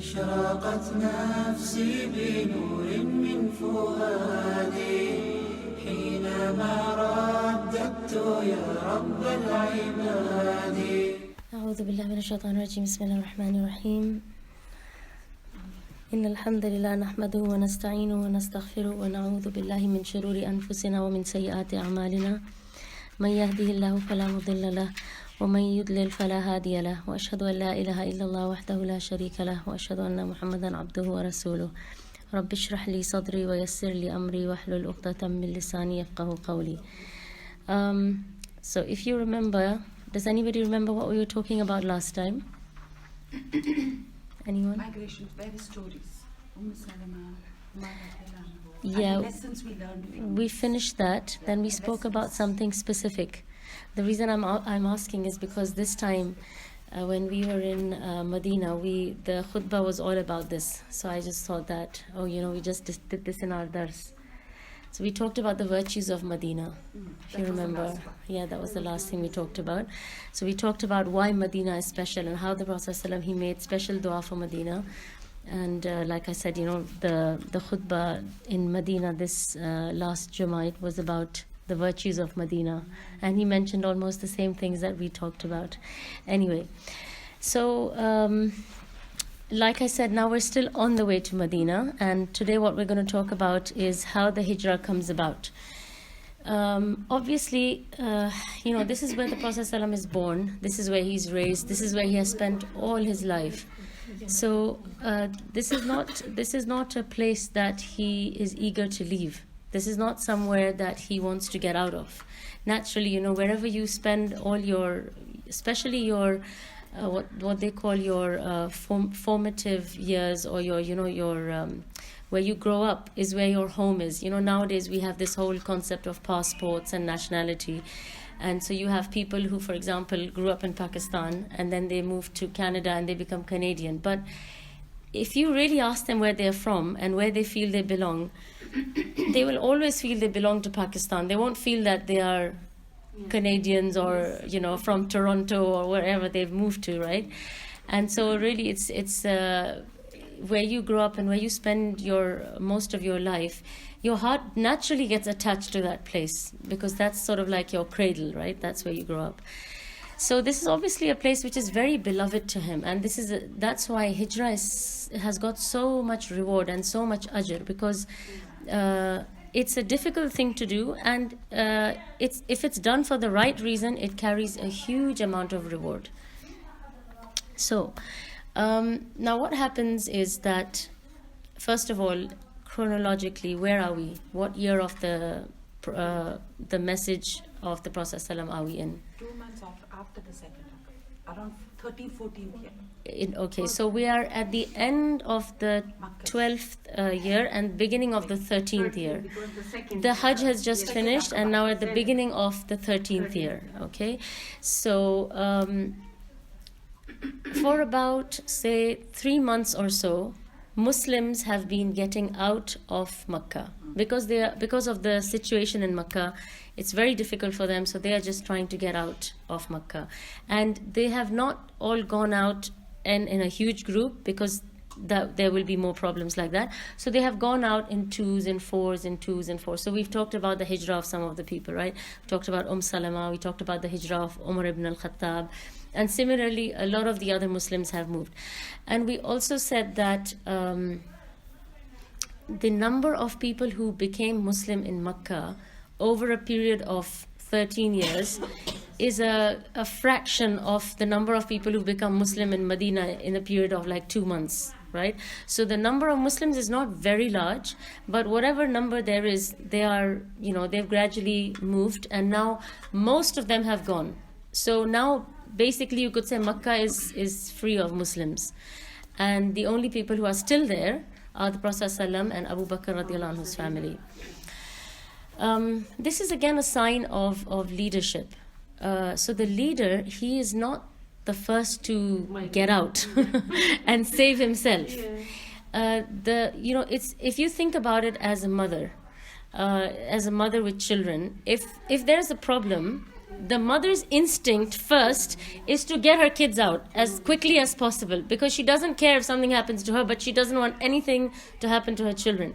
أشرقت نفسي بنور من فؤادي حينما رددت يا رب العباد. أعوذ بالله من الشيطان الرجيم. بسم الله الرحمن الرحيم. إن الحمد لله نحمده ونستعينه ونستغفره ونعوذ بالله من شرور أنفسنا ومن سيئات أعمالنا. من يهده الله فلا مضل له ومن يضلل فلا هادي له وأشهد أن لا إله إلا الله وحده لا شريك له وأشهد أن محمدا عبده ورسوله. رب اشرح لي صدري ويسر لي أمري واحلل عقدة من لساني يفقهوا قولي. So if you remember, does anybody remember what we were talking about last time? Anyone? Migration, various stories. Yeah, Lessons we learned. we finished that. Then we spoke about something specific. The reason I'm asking is because this time, when we were in Medina, the khutbah was all about this. So I just thought that, we just did this in our dars. So we talked about the virtues of Medina, if you remember. Yeah, that was the last thing we talked about. So we talked about why Medina is special and how the Prophet ﷺ, he made special dua for Medina. And like I said, the khutbah in Medina this last Jummah, it was about the virtues of Medina. And he mentioned almost the same things that we talked about. Anyway, so like I said, now we're still on the way to Medina. And today what we're going to talk about is how the hijrah comes about. Obviously, this is where the Prophet ﷺ is born. This is where he's raised. This is where he has spent all his life. So this is not a place that he is eager to leave. This is not somewhere that he wants to get out of. Naturally, wherever you spend all your, especially your what they call your formative years, or your where you grow up is where your home is. Nowadays we have this whole concept of passports and nationality. And so you have people who, for example, grew up in Pakistan and then they move to Canada and they become Canadian. But if you really ask them where they're from and where they feel they belong, they will always feel they belong to Pakistan. They won't feel that they are Canadians or, from Toronto or wherever they've moved to, right? And so really it's where you grow up and where you spend most of your life, your heart naturally gets attached to that place because that's sort of like your cradle, right? That's where you grow up. So this is obviously a place which is very beloved to him, and that's why hijrah has got so much reward and so much ajr, because it's a difficult thing to do, and if it's done for the right reason, it carries a huge amount of reward. So now what happens is that, first of all, chronologically, where are we? What year of the message of the Prophet ﷺ are we in? 2 months after the second, around 13th, 14th year. Okay, so we are at the end of the 12th year and beginning of the 13th year. The Hajj has just finished and now at the beginning of the 13th year. Okay, so for about, say, 3 months or so, Muslims have been getting out of Makkah because of the situation in Makkah. It's very difficult for them, so they are just trying to get out of Makkah, and they have not all gone out in a huge group because there will be more problems like that. So they have gone out in twos and fours and twos and fours. So we've talked about the hijrah of some of the people, right? We talked about Salama, we talked about the hijrah of Umar ibn al-Khattab. And similarly, a lot of the other Muslims have moved. And we also said that the number of people who became Muslim in Makkah over a period of 13 years is a fraction of the number of people who become Muslim in Medina in a period of like 2 months, right? So the number of Muslims is not very large, but whatever number there is, they've gradually moved, and now most of them have gone. So now basically you could say Makkah is free of Muslims, and the only people who are still there are the Prophet ﷺ and Abu Bakr radiallahu anhu's family. This is again a sign of leadership. So the leader, he is not the first to get out and save himself. If you think about it as a mother with children, if there's a problem, the mother's instinct first is to get her kids out as quickly as possible, because she doesn't care if something happens to her, but she doesn't want anything to happen to her children.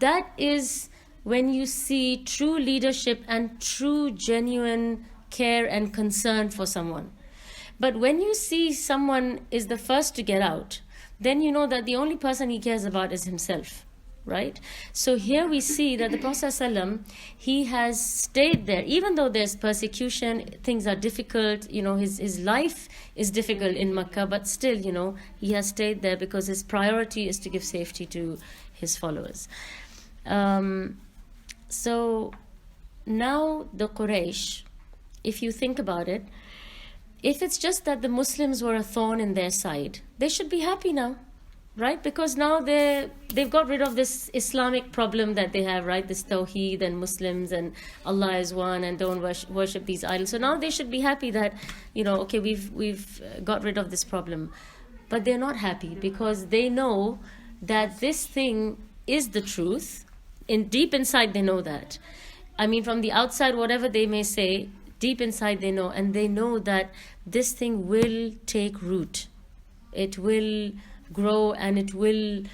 That is when you see true leadership and true genuine care and concern for someone. But when you see someone is the first to get out, then you know that the only person he cares about is himself, right? So here we see that the Prophet ﷺ, he has stayed there, even though there's persecution, things are difficult, his life is difficult in Makkah, but still, he has stayed there because his priority is to give safety to his followers. So now the Quraysh, if you think about it, if it's just that the Muslims were a thorn in their side, they should be happy now, right? Because now they've got rid of this Islamic problem that they have, right? This Tawheed and Muslims and Allah is one and don't worship these idols. So now they should be happy that, okay, we've got rid of this problem. But they're not happy because they know that this thing is the truth. Deep inside they know that. I mean, from the outside, whatever they may say, deep inside they know, and they know that this thing will take root. It will grow and it will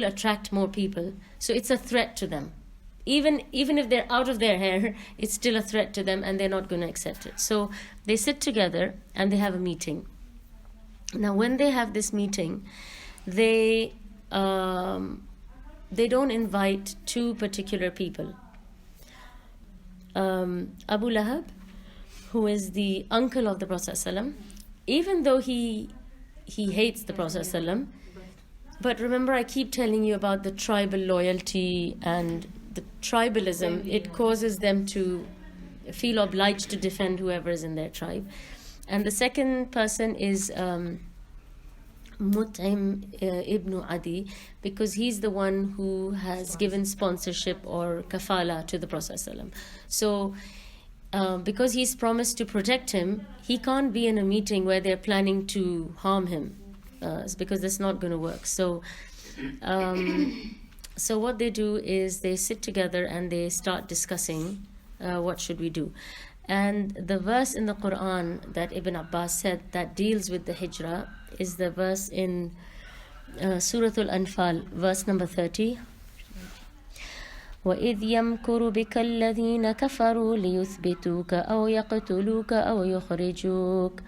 attract more people. So it's a threat to them. Even if they're out of their hair, it's still a threat to them, and they're not going to accept it. So they sit together and they have a meeting. Now, when they have this meeting, they don't invite two particular people. Abu Lahab, who is the uncle of the Prophet ﷺ, even though he hates the Prophet ﷺ, but remember, I keep telling you about the tribal loyalty and the tribalism. It causes them to feel obliged to defend whoever is in their tribe. And the second person is Mut'im ibn Adi, because he's the one who has given sponsorship or kafala to the Prophet ﷺ. So because he's promised to protect him, he can't be in a meeting where they're planning to harm him, because that's not going to work. So what they do is they sit together and they start discussing what should we do. And the verse in the Quran that Ibn Abbas said that deals with the hijrah is the verse in Surah Al-Anfal, verse number 30. وَإِذْ يَمْكُرُ بِكَ الَّذِينَ كَفَرُوا لِيُثْبِتُوكَ أَوْ يَقْتُلُوكَ أَوْ يُخْرِجُوكَ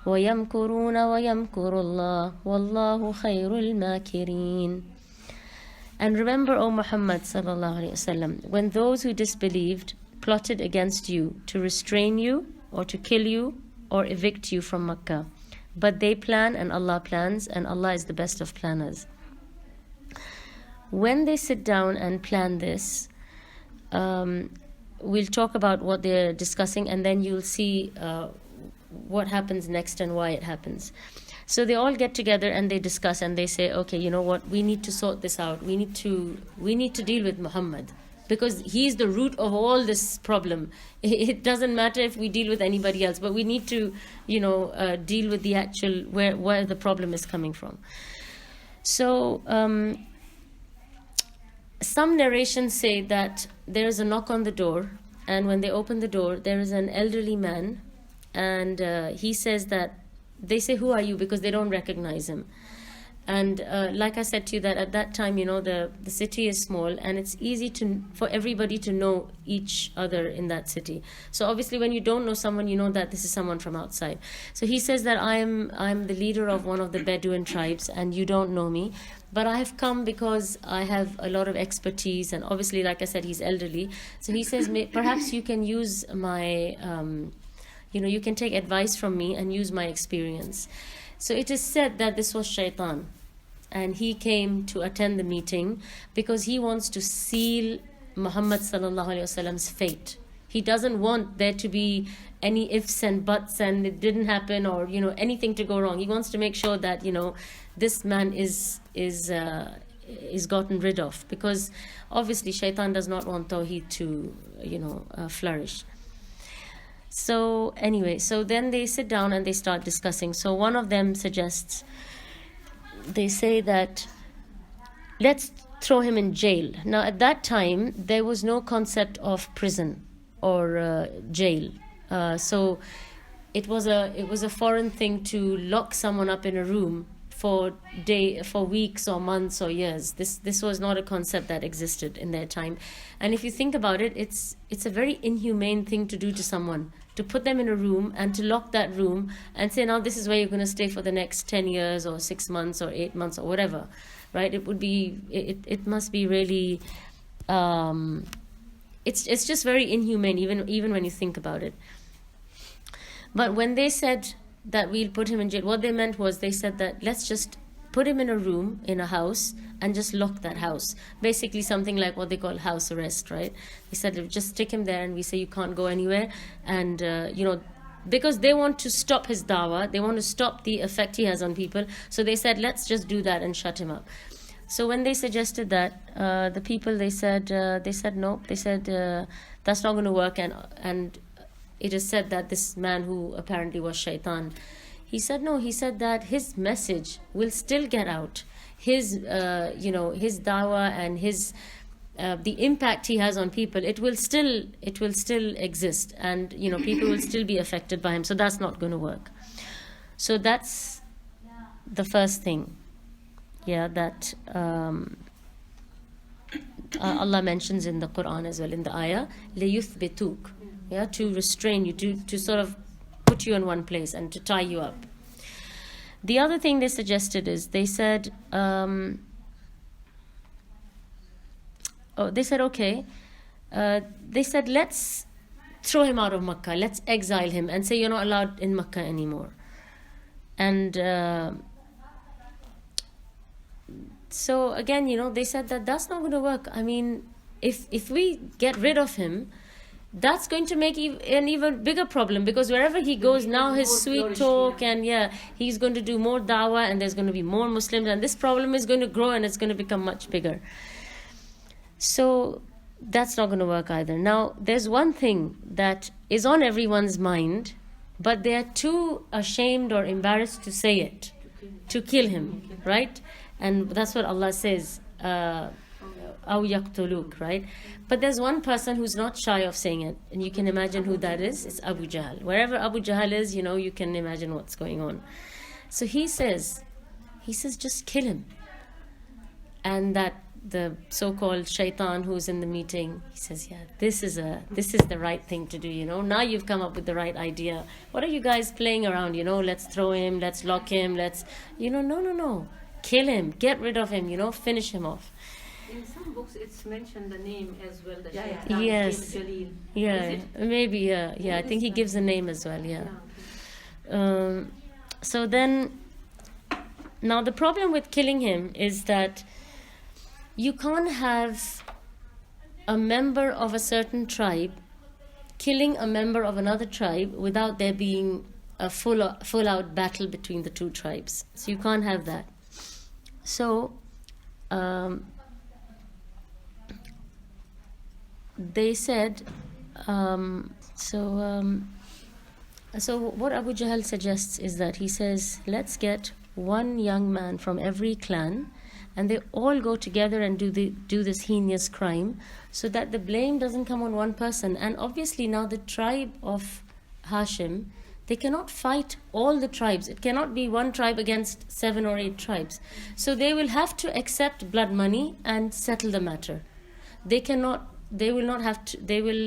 وَيَمْكُرُونَ وَيَمْكُرُ اللَّهُ وَاللَّهُ خَيْرُ الْمَاكِرِينَ. And remember, O Muhammad sallallahu alaihi wasallam, when those who disbelieved plotted against you to restrain you or to kill you or evict you from Makkah. But they plan and Allah plans, and Allah is the best of planners. When they sit down and plan this, we'll talk about what they're discussing, and then you'll see what happens next and why it happens. So they all get together and they discuss and they say, okay, you know what, we need to sort this out. We need to deal with Muhammad, because he's the root of all this problem. It doesn't matter if we deal with anybody else, but we need to, deal with the actual, where the problem is coming from. So some narrations say that there is a knock on the door, and when they open the door, there is an elderly man, and he says that, they say, who are you? Because they don't recognize him. And like I said to you, that at that time, the city is small, and it's easy for everybody to know each other in that city. So obviously, when you don't know someone, you know that this is someone from outside. So he says that I'm the leader of one of the Bedouin tribes, and you don't know me, but I have come because I have a lot of expertise, and obviously, like I said, he's elderly. So he says, perhaps you can use my, you can take advice from me and use my experience. So it is said that this was Shaitan, and he came to attend the meeting because he wants to seal Muhammad sallallahu alaihi wasallam's fate. He doesn't want there to be any ifs and buts and it didn't happen, or anything to go wrong. He wants to make sure that this man is gotten rid of, because obviously Shaitan does not want Tawheed to flourish. So anyway, so then they sit down and they start discussing. So one of them suggests, they say that let's throw him in jail. Now at that time, there was no concept of prison. or jail. So it was a foreign thing to lock someone up in a room for weeks or months or years. This was not a concept that existed in their time. And if you think about it, it's a very inhumane thing to do to someone, to put them in a room and to lock that room and say, now this is where you're going to stay for the next 10 years or 6 months or 8 months or whatever, right? It must be really, it's just very inhumane, even when you think about it. But when they said that we'll put him in jail, what they meant was, they said that let's just put him in a room, in a house, and just lock that house. Basically something like what they call house arrest, right? They said, just stick him there and we say you can't go anywhere. And, because they want to stop his dawah, they want to stop the effect he has on people. So they said, let's just do that and shut him up. So when they suggested that, the people, they said no. They said, that's not going to work. And it is said that this man, who apparently was shaitan, he said no. He said that his message will still get out. His his dawah and his the impact he has on people, it will still exist, and people will still be affected by him. So that's not going to work. So that's the first thing, that Allah mentions in the Quran as well, in the ayah, لِيُثْبِتُوك, to restrain you, to sort of put you in one place and to tie you up. The other thing they suggested is, they said, okay, they said, let's throw him out of Makkah, let's exile him and say you're not allowed in Makkah anymore. And so again, they said that that's not going to work. I mean, if we get rid of him, that's going to make an even bigger problem, because wherever he goes now, his sweet talk, and he's going to do more dawah, and there's going to be more Muslims, and this problem is going to grow and it's going to become much bigger. So that's not going to work either. Now, there's one thing that is on everyone's mind, but they're too ashamed or embarrassed to say it, to kill him, right? And that's what Allah says, أَوْ يَقْتُلُوكَ, right? But there's one person who's not shy of saying it, and you can imagine who that is. It's Abu Jahl. Wherever Abu Jahl is, you can imagine what's going on. So he says, just kill him. And that the so-called shaitan who's in the meeting, he says, this is the right thing to do, Now you've come up with the right idea. What are you guys playing around, Let's throw him, let's lock him, no. Kill him, get rid of him, finish him off. In some books, it's mentioned the name as well. The shaitan, yes, Jalil. Maybe, I think he gives a name as well. So then, now the problem with killing him is that you can't have a member of a certain tribe killing a member of another tribe without there being a full-out battle between the two tribes. So you can't have that. So they said, so what Abu Jahl suggests is that he says, let's get one young man from every clan, and they all go together and do this heinous crime, so that the blame doesn't come on one person. And obviously now the tribe of Hashim, they cannot fight all the tribes. It cannot be one tribe against 7 or 8 tribes. So they will have to accept blood money and settle the matter. They will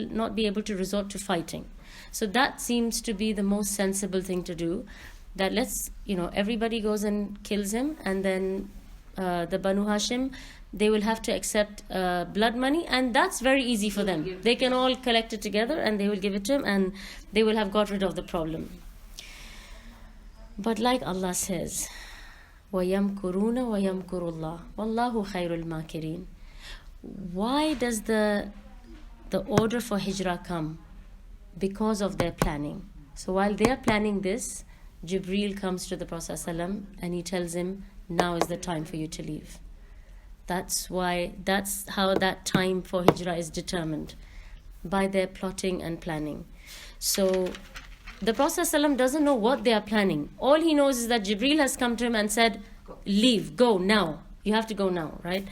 not be able to resort to fighting. So that seems to be the most sensible thing to do. That everybody goes and kills him, and then the Banu Hashim, they will have to accept blood money, and that's very easy for them. They can all collect it together and they will give it to him, and they will have got rid of the problem. But like Allah says, وَيَمْكُرُونَ وَيَمْكُرُ اللَّهُ وَاللَّهُ خَيْرُ الْمَاكِرِينَ. Why does the order for hijrah come? Because of their planning. So while they are planning this, Jibreel comes to the Prophet ﷺ and he tells him, now is the time for you to leave. That's how that time for hijrah is determined, by their plotting and planning. So the Prophet ﷺ doesn't know what they are planning. All he knows is that Jibreel has come to him and said, leave, go now. You have to go now, right?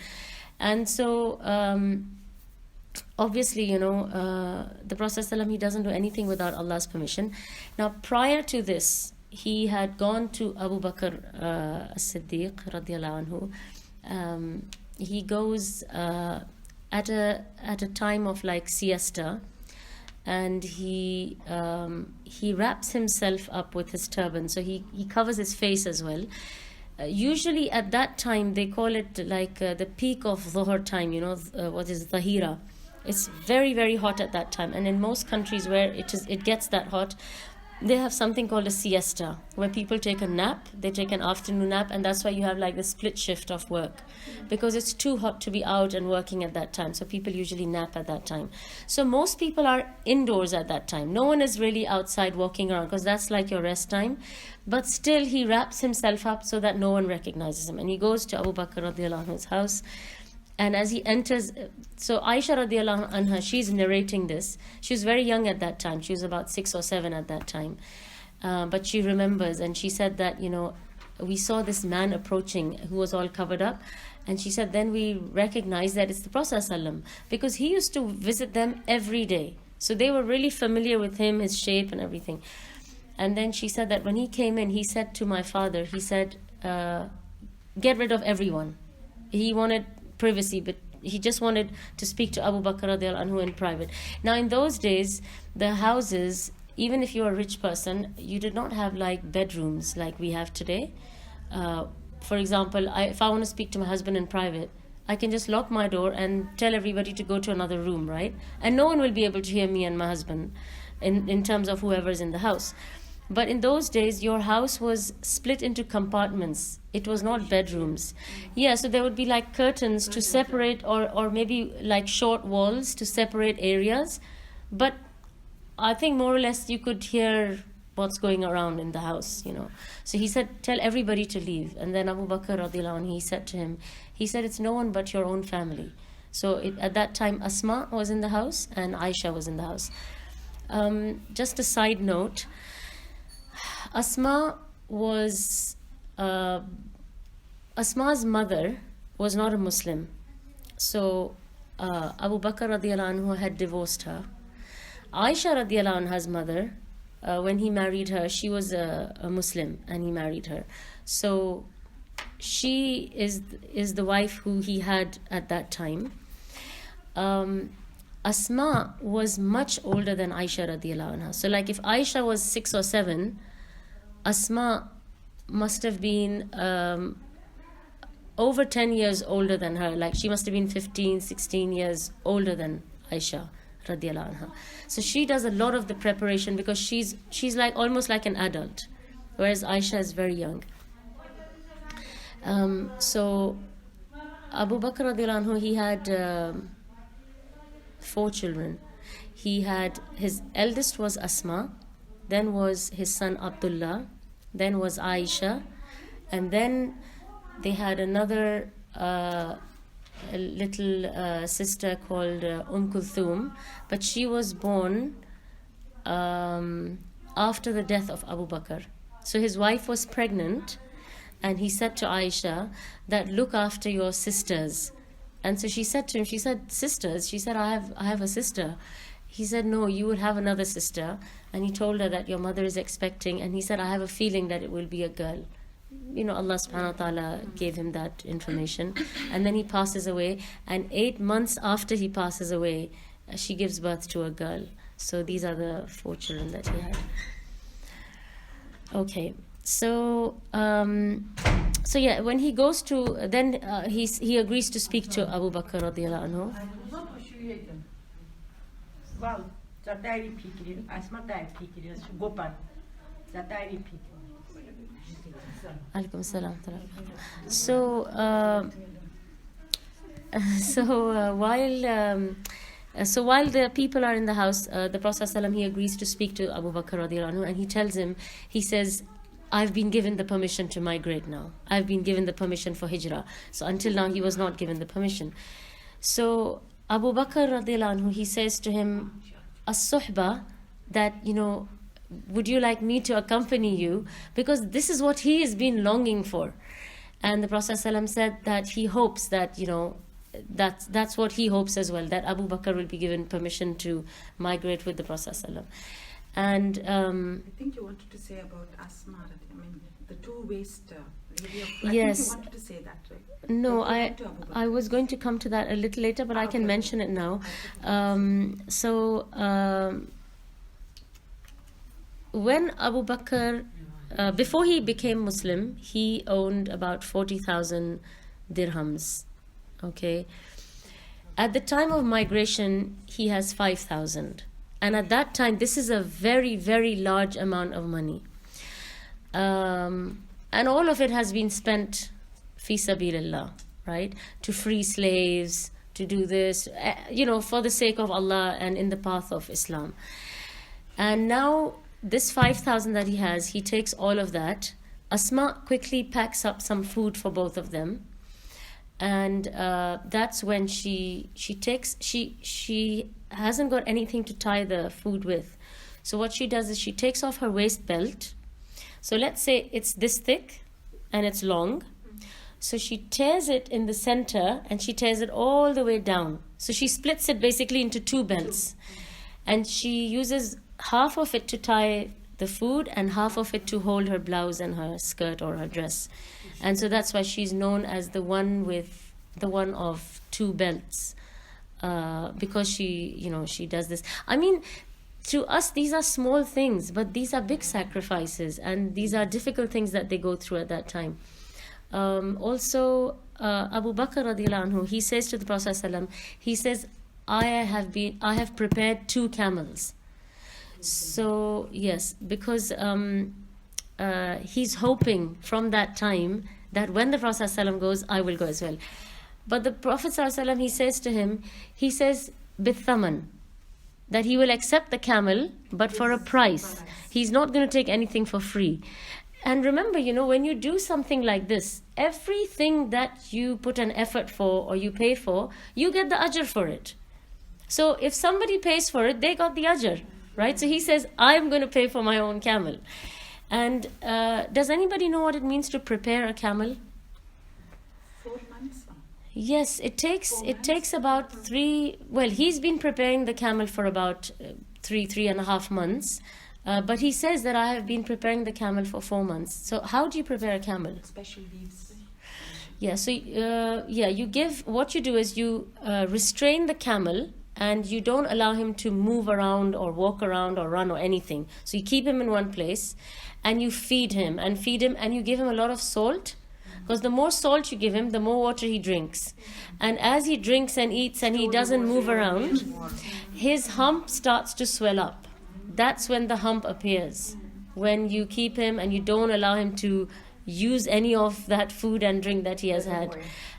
And so obviously, the Prophet ﷺ, he doesn't do anything without Allah's permission. Now, prior to this, he had gone to Abu Bakr as-Siddiq radiallahu anhu. He goes at a time of like siesta, and he wraps himself up with his turban, so he covers his face as well. Usually at that time they call it like the peak of Dhuhr time, what is Dhahira. It's very, very hot at that time, and in most countries where it gets that hot, they have something called a siesta, where people take a nap. They take an afternoon nap, and that's why you have like the split shift of work, because it's too hot to be out and working at that time. So people usually nap at that time. So most people are indoors at that time. No one is really outside walking around, because that's like your rest time. But still, he wraps himself up so that no one recognizes him, and he goes to Abu Bakr radiallahu anhu's house. And as he enters, so Aisha radiallahu anha, she's narrating this. She was very young at that time. She was about 6 or 7 at that time. But she remembers, and she said that, we saw this man approaching who was all covered up. And she said, then we recognized that it's the Prophet ﷺ, because he used to visit them every day. So they were really familiar with him, his shape and everything. And then she said that when he came in, he said to my father, he said, get rid of everyone. He wanted privacy, but he just wanted to speak to Abu Bakr radiallahu anhu in private. Now in those days, the houses, even if you're a rich person, you did not have like bedrooms like we have today. For example, if I want to speak to my husband in private, I can just lock my door and tell everybody to go to another room, right? And no one will be able to hear me and my husband in terms of whoever's in the house. But in those days, your house was split into compartments. It was not bedrooms. Yeah, so there would be like curtains to separate, or maybe like short walls to separate areas. But I think more or less you could hear what's going around in the house, So he said, tell everybody to leave. And then Abu Bakr radiallahu anhu, he said to him, it's no one but your own family. So at that time, Asma was in the house and Aisha was in the house. Just a side note, Asma's mother was not a Muslim. So Abu Bakr radiallahu anhu had divorced her. Aisha radiallahu anha's mother, when he married her, she was a Muslim, and he married her. So she is the wife who he had at that time. Asma was much older than Aisha radiallahu anha. So like if Aisha was 6 or 7, Asma must have been over 10 years older than her. Like she must have been 15, 16 years older than Aisha radiallahu anha. So she does a lot of the preparation, because she's like almost like an adult, whereas Aisha is very young. So Abu Bakr radiallahu anhu, he had 4 children. He had, his eldest was Asma, then was his son Abdullah, then was Aisha, and then they had another little sister called Kulthum, but she was born after the death of Abu Bakr. So his wife was pregnant, and he said to Aisha that look after your sisters. And so she said to him, she said, sisters? She said, I have a sister. He said, no, you will have another sister. And he told her that your mother is expecting. And he said, I have a feeling that it will be a girl. Allah subhanahu wa ta'ala gave him that information. And then he passes away. And 8 months after he passes away, she gives birth to a girl. So these are the 4 children that he had. Okay. So yeah, when he goes to, then he agrees to speak to Abu Bakr radiallahu anhu. Alaikum salam. So while the people are in the house, the Prophet ﷺ, he agrees to speak to Abu Bakr radiallahu anhu, and he tells him, he says, I've been given the permission to migrate now. I've been given the permission for hijrah. So until now, he was not given the permission. So Abu Bakr radiallahu anhu, he says to him, as-suhba, that, would you like me to accompany you? Because this is what he has been longing for. And the Prophet ﷺ said that he hopes that, that's what he hopes as well, that Abu Bakr will be given permission to migrate with the Prophet ﷺ. And I think you wanted to say about Asma, I mean, the two-waist lady of... I Yes. think you wanted to say that, right? no, That you went to Abu Bakr. I was going to come to that a little later, but I can Okay. mention it now. When Abu Bakr, before he became Muslim, he owned about 40,000 dirhams. Okay. At the time of migration, he has 5,000. And at that time, this is a very, very large amount of money. And all of it has been spent fi sabilillah, right? To free slaves, to do this, for the sake of Allah and in the path of Islam. And now, this 5,000 that he has, he takes all of that. Asma quickly packs up some food for both of them. And that's when she hasn't got anything to tie the food with. So what she does is she takes off her waist belt. So let's say it's this thick and it's long. So she tears it in the center and she tears it all the way down. So she splits it basically into two belts. And she uses half of it to tie the food and half of it to hold her blouse and her skirt or her dress. And so that's why she's known as the one of two belts, because she does this. I mean, to us, these are small things, but these are big sacrifices, and these are difficult things that they go through at that time. Also, Abu Bakr radiallahu anhu, he says to the Prophet ﷺ, he says, I have prepared 2 camels. So yes, because he's hoping from that time that when the Prophet ﷺ goes, I will go as well. But the Prophet ﷺ, he says to him, he says, bithaman, that he will accept the camel, but for a price. He's not going to take anything for free. And remember, when you do something like this, everything that you put an effort for or you pay for, you get the ajr for it. So if somebody pays for it, they got the ajr, right? So he says, I'm going to pay for my own camel. And does anybody know what it means to prepare a camel? 4 months? Yes, it takes about 3. Well, he's been preparing the camel for about 3.5 months. But he says that I have been preparing the camel for 4 months. So how do you prepare a camel? Special leaves. Yeah, so what you do is you restrain the camel and you don't allow him to move around or walk around or run or anything. So you keep him in one place and you feed him and you give him a lot of salt, because the more salt you give him, the more water he drinks. And as he drinks and eats and he doesn't move around, his hump starts to swell up. That's when the hump appears. When you keep him and you don't allow him to use any of that food and drink that he has had.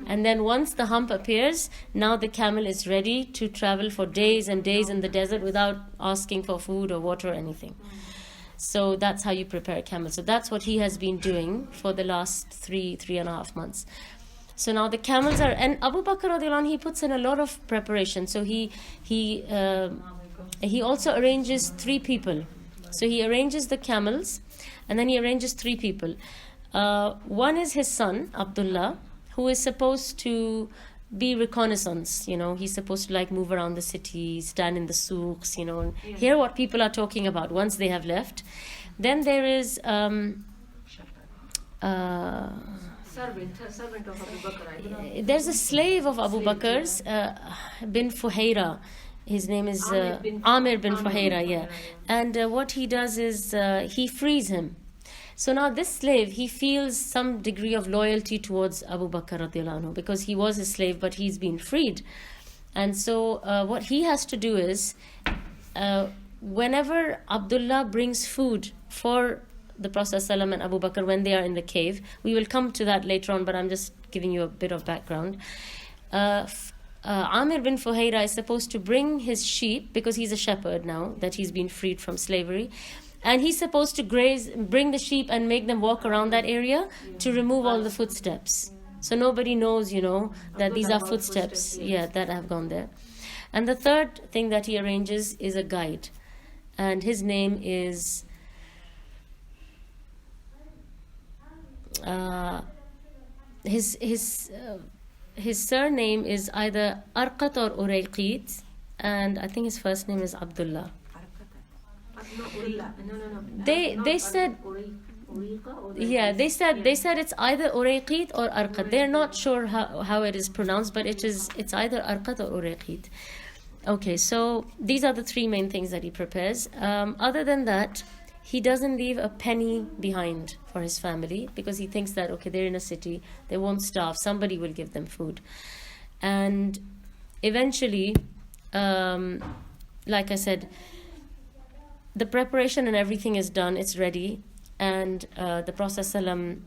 And then once the hump appears, now the camel is ready to travel for days and days in the desert without asking for food or water or anything. So that's how you prepare a camel. So that's what he has been doing for the last 3.5 months. So now the camels are, and Abu Bakr radiallahu anhu, he puts in a lot of preparation. So he also arranges 3 people. So he arranges the camels, and then he arranges 3 people. One is his son, Abdullah, who is supposed to be reconnaissance, he's supposed to move around the city, stand in the souks, and hear what people are talking about once they have left. Then there is Servant of Abu Bakr. there's a slave of Abu Bakr's, bin Fuhaira. His name is Amir bin Fuhaira, yeah. And what he does is he frees him. So now this slave, he feels some degree of loyalty towards Abu Bakr radiallahu anhu, because he was a slave, but he's been freed. And so what he has to do is, whenever Abdullah brings food for the Prophet ﷺ and Abu Bakr when they are in the cave, we will come to that later on, but I'm just giving you a bit of background. Amir bin Fuhaira is supposed to bring his sheep, because he's a shepherd now that he's been freed from slavery. And he's supposed to bring the sheep and make them walk around that area to remove all the footsteps. So nobody knows, that these are footsteps, that have gone there. And the third thing that he arranges is a guide. And his name is his surname is either Arqat or Urayqit, and I think his first name is Abdullah. They said, yeah, they said it's either Urayqit or Arqat. They're not sure how it is pronounced, but it's either Arqat or Urayqit. Okay, so these are the three main things that he prepares. Other than that, he doesn't leave a penny behind for his family, because he thinks that, okay, they're in a city, they won't starve, somebody will give them food. And eventually, like I said, the preparation and everything is done, it's ready, and the Prophet ﷺ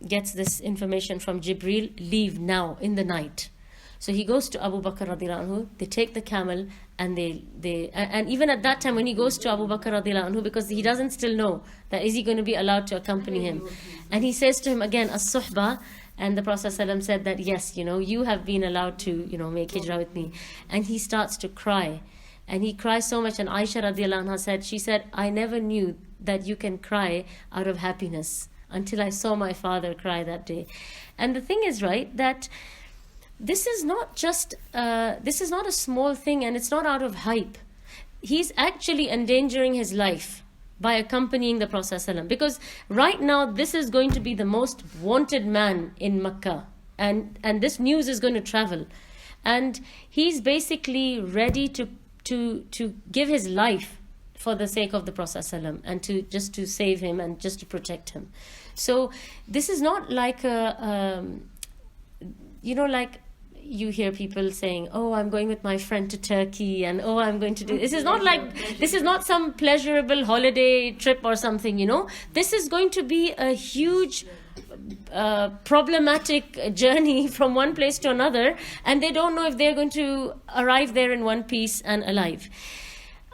gets this information from Jibril, leave now, in the night. So he goes to Abu Bakr radiallahu anhu, they take the camel, and and even at that time when he goes to Abu Bakr radiallahu anhu, because he doesn't still know that is he going to be allowed to accompany him, and he says to him again, as-suhbah, and the Prophet ﷺ said that, yes, you have been allowed to, make hijrah with me. And he starts to cry, and he cries so much, and Aisha radiallahu anha she said, I never knew that you can cry out of happiness until I saw my father cry that day. And the thing is, right, that this is not a small thing, and it's not out of hype. He's actually endangering his life by accompanying the Prophet ﷺ, because right now this is going to be the most wanted man in Mecca, and this news is going to travel, and he's basically ready to give his life for the sake of the Prophet ﷺ, and to save him and just to protect him. So this is not like like you hear people saying, oh, I'm going with my friend to Turkey, and oh, I'm going to do this. Is not some pleasurable holiday trip or something, This is going to be a huge problematic journey from one place to another, and they don't know if they're going to arrive there in one piece and alive.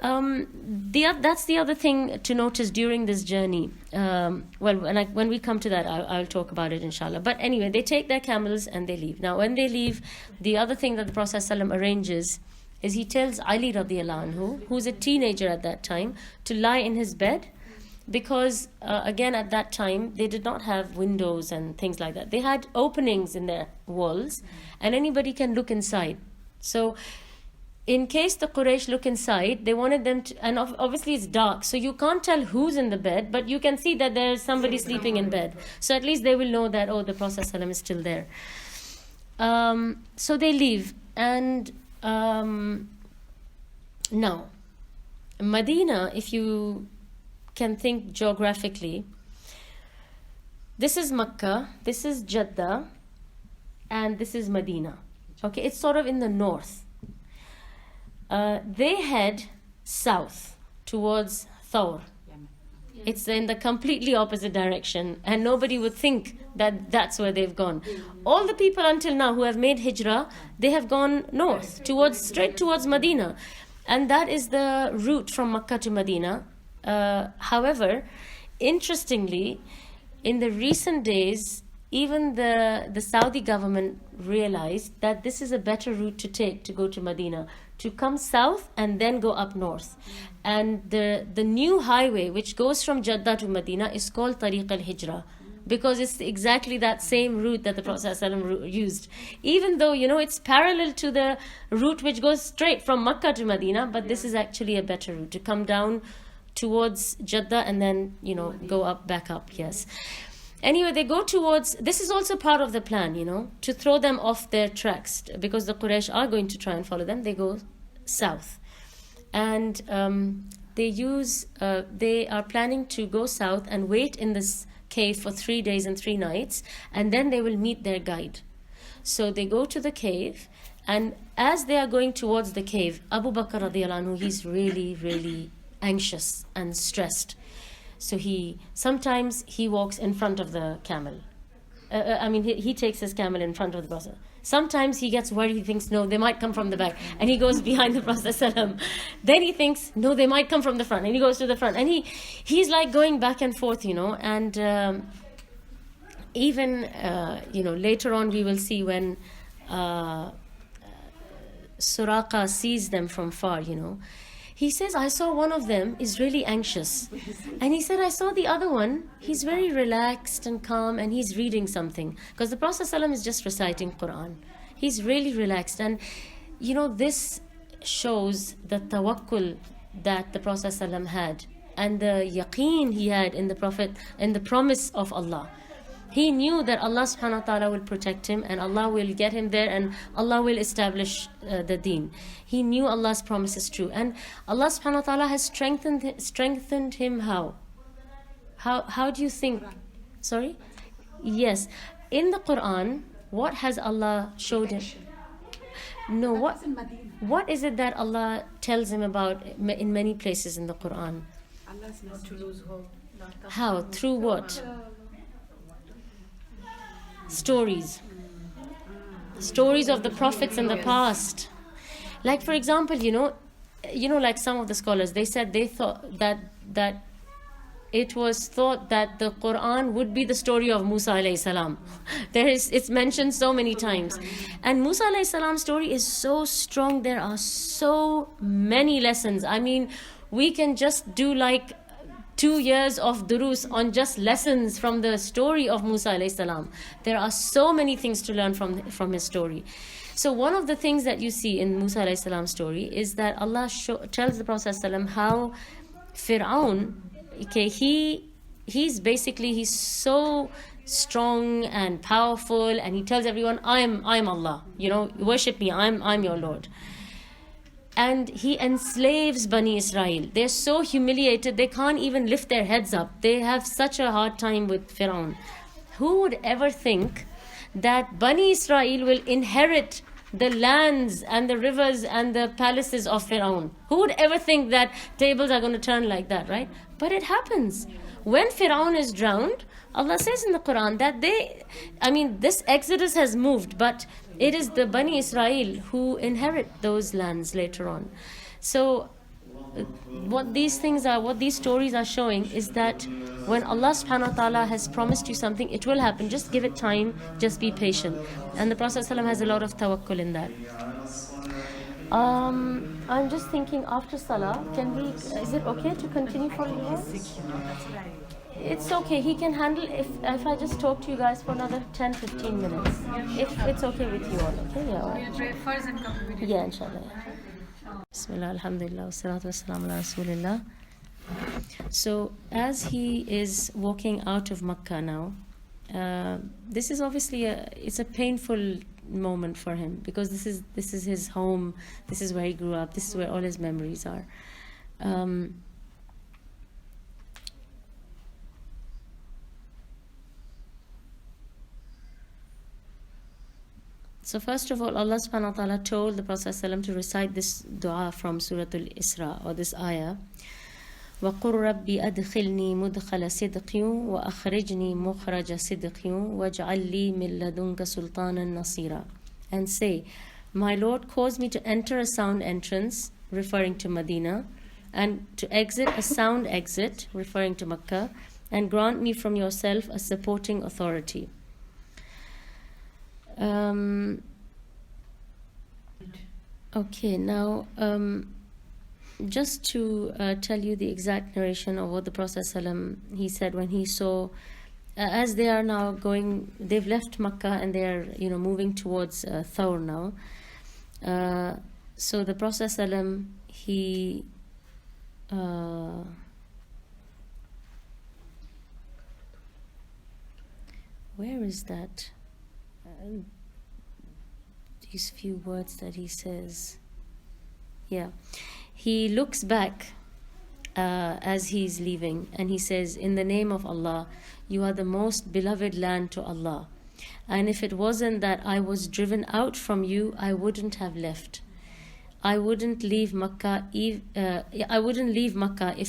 That's the other thing to notice during this journey. When we come to that, I'll talk about it, inshallah. But anyway, they take their camels and they leave. Now, when they leave, the other thing that the Prophet ﷺ arranges is he tells Ali radiallahu anhu, who's a teenager at that time, to lie in his bed, because again at that time they did not have windows and things like that. They had openings in their walls, and anybody can look inside. So in case the Quraysh look inside, they wanted them to, and obviously it's dark, so you can't tell who's in the bed, but you can see that there's somebody sleeping in bed. So at least they will know that, oh, the Prophet ﷺ is still there. So they leave, and now, Medina, if you can think geographically, this is Mecca, this is Jeddah, and this is Medina. Okay, it's sort of in the north. They head south towards Thawr. It's in the completely opposite direction, and nobody would think that that's where they've gone. All the people until now who have made hijrah, they have gone north, straight towards Medina, and that is the route from Mecca to Medina. However, interestingly, in the recent days, even the Saudi government realized that this is a better route to take to go to Medina, to come south and then go up north. And the new highway which goes from Jeddah to Medina is called Tariq al-Hijrah, because it's exactly that same route that the Prophet ﷺ used. Even though, it's parallel to the route which goes straight from Mecca to Medina, but this is actually a better route, to come down towards Jeddah and then, go up, back up, yes. Anyway, they go towards, this is also part of the plan, to throw them off their tracks, because the Quraysh are going to try and follow them. They go south. And they are planning to go south and wait in this cave for 3 days and 3 nights, and then they will meet their guide. So they go to the cave, and as they are going towards the cave, Abu Bakr radiallahu anhu, he's really, really anxious and stressed. So sometimes he walks in front of the camel. He takes his camel in front of the Prophet. Sometimes he gets worried, he thinks, no, they might come from the back, and he goes behind the Prophet ﷺ. Then he thinks, no, they might come from the front, and he goes to the front. And he's like going back and forth, and even, later on we will see when Suraqa sees them from far, he says, I saw one of them is really anxious. And he said, I saw the other one, he's very relaxed and calm, and he's reading something. Because the Prophet ﷺ is just reciting Quran. He's really relaxed. And this shows the tawakkul that the Prophet ﷺ had, and the yaqeen he had in the Prophet, in the promise of Allah. He knew that Allah subhanahu wa ta'ala will protect him, and Allah will get him there, and Allah will establish the deen. He knew Allah's promise is true, and Allah subhanahu wa ta'ala has strengthened him. How do you think? Sorry? Yes. In the Quran, what has Allah showed him? No, what is it that Allah tells him about in many places in the Quran? Allah's not to lose hope. How? Through what? Stories of the prophets in the past. Like, for example, like some of the scholars, they said they thought that it was thought that the Quran would be the story of Musa alayhi salam. It's mentioned so many times, and Musa alayhi salam's story is so strong. There are so many lessons. I mean, we can just do like 2 years of durus on just lessons from the story of Musa alayhi salam. There are so many things to learn from his story. So one of the things that you see in Musa alayhi salam's story is that Allah tells the Prophet ﷺ how Fir'aun, okay, he's so strong and powerful, and he tells everyone, I'm Allah, worship me, I'm your Lord. And he enslaves Bani Israel. They're so humiliated, they can't even lift their heads up. They have such a hard time with Fir'aun. Who would ever think that Bani Israel will inherit the lands and the rivers and the palaces of Fir'aun? Who would ever think that tables are going to turn like that, right? But it happens. When Fir'aun is drowned, Allah says in the Quran that this exodus has moved, but it is the Bani Israel who inherit those lands later on. So what these stories are showing is that when Allah subhanahu wa ta'ala has promised you something, it will happen. Just give it time, just be patient. And the Prophet ﷺ has a lot of tawakkul in that. I'm just thinking, after Salah, is it okay to continue for you guys? It's okay, he can handle if I just talk to you guys for another 10-15 minutes. If it's okay with you all, okay? Yeah, all right. Yeah, inshallah. Bismillah, alhamdulillah, wassalatu wassalamu ala rasulillah. So as he is walking out of Makkah now, this is obviously it's a painful moment for him, because this is his home, this is where he grew up, this is where all his memories are. So first of all, Allah subhanahu wa ta'ala told the Prophet ﷺ to recite this dua from Surah Al-Isra, or this ayah. وَقُلْ رَبِّ أَدْخِلْنِي مُدْخَلَ صِدْقٍ وَأَخْرِجْنِي مُخْرَجَ صِدْقٍ وَاجْعَلْ لِي مِن لَّدُنكَ سُلْطَانًا نَصِيرًا. And say, my Lord, cause me to enter a sound entrance, referring to Medina, and to exit a sound exit, referring to Makkah, and grant me from yourself a supporting authority. Okay, now just to tell you the exact narration of what the Prophet ﷺ, he said when he saw, as they are now they've left Makkah and they are moving towards Thawr now. So the Prophet ﷺ, he where is that? These few words that he says. Yeah. He looks back as he's leaving, and he says, in the name of Allah, you are the most beloved land to Allah. And if it wasn't that I was driven out from you, I wouldn't have left. I wouldn't leave Makkah if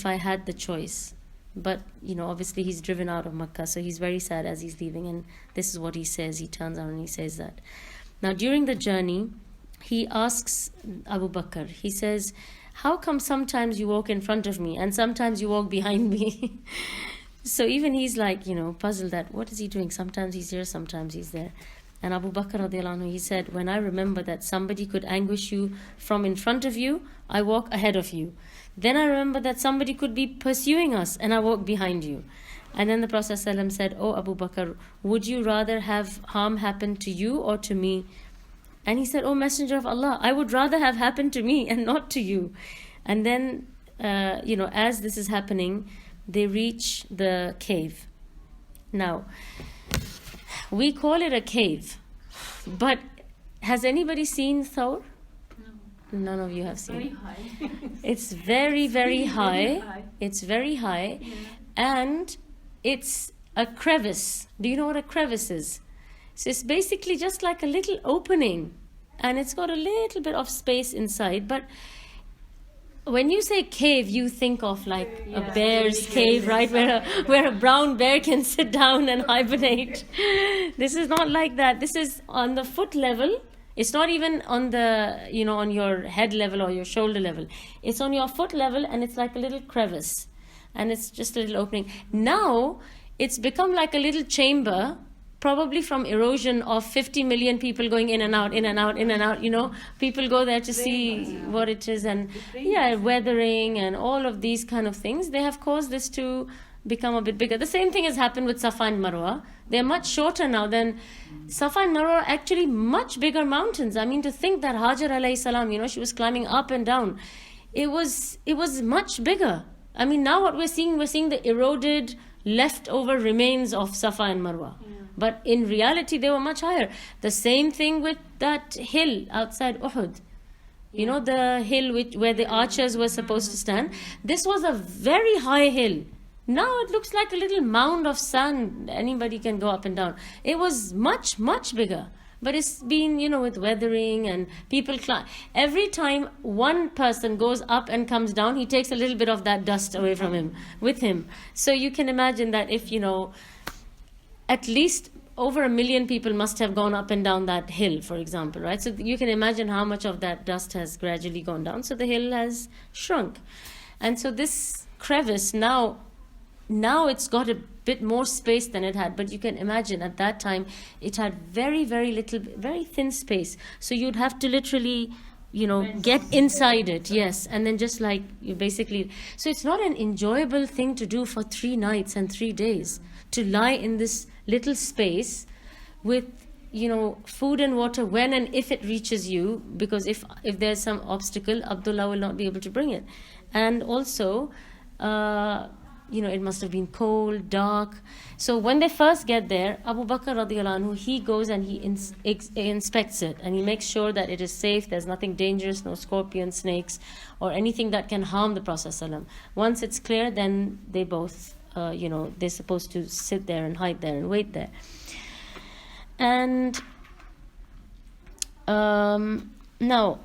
I had the choice. But, obviously he's driven out of Makkah, so he's very sad as he's leaving, and this is what he says. He turns around and he says that. Now, during the journey, he asks Abu Bakr, he says, how come sometimes you walk in front of me and sometimes you walk behind me? So even he's like, puzzled that what is he doing? Sometimes he's here, sometimes he's there. And Abu Bakr radiallahu anhu, he said, when I remember that somebody could anguish you from in front of you, I walk ahead of you. Then I remember that somebody could be pursuing us, and I walk behind you. And then the Prophet ﷺ said, oh Abu Bakr, would you rather have harm happen to you or to me? And he said, "Oh Messenger of Allah, I would rather have happened to me and not to you." And then, as this is happening, they reach the cave. Now, we call it a cave, but has anybody seen Thawr? None of you have seen Very it. high. It's very, very high. high. It's very high. Yeah. And it's a crevice. Do you know what a crevice is? So it's basically just like a little opening, and it's got a little bit of space inside. But when you say cave, you think of like a Yeah. bear's cave, right? Where a brown bear can sit down and hibernate. This is not like that. This is on the foot level. It's not even on the, on your head level or your shoulder level. It's on your foot level, and it's like a little crevice. And it's just a little opening. Now, it's become like a little chamber, probably from erosion of 50 million people going in and out, in and out, in and out. People go there to see what it is. And weathering and all of these kind of things. They have caused this to become a bit bigger. The same thing has happened with Safa and Marwa. They're much shorter now than Safa and Marwa are actually much bigger mountains. I mean, to think that Hajar alayhi salam, she was climbing up and down. It was much bigger. I mean, now what we're seeing the eroded, leftover remains of Safa and Marwa. Yeah. But in reality, they were much higher. The same thing with that hill outside Uhud. The hill where the archers were supposed to stand. This was a very high hill. Now it looks like a little mound of sand. Anybody can go up and down. It was much, much bigger. But it's been, with weathering and people climb. Every time one person goes up and comes down, he takes a little bit of that dust away from him, with him. So you can imagine that if, at least over 1 million people must have gone up and down that hill, for example, right? So you can imagine how much of that dust has gradually gone down. So the hill has shrunk. And so this crevice now it's got a bit more space than it had, but you can imagine at that time it had very, very little, very thin space. So you'd have to literally, get inside it, yes, and then just like you basically. So it's not an enjoyable thing to do for 3 nights and 3 days, to lie in this little space with, food and water when and if it reaches you, because if there's some obstacle, Abdullah will not be able to bring it. And also, it must have been cold, dark. So when they first get there, Abu Bakr radiallahu anhu, he goes and he inspects it, and he makes sure that it is safe, there's nothing dangerous, no scorpions, snakes, or anything that can harm the Prophet ﷺ. Once it's clear, then they both, they're supposed to sit there and hide there and wait there. And now,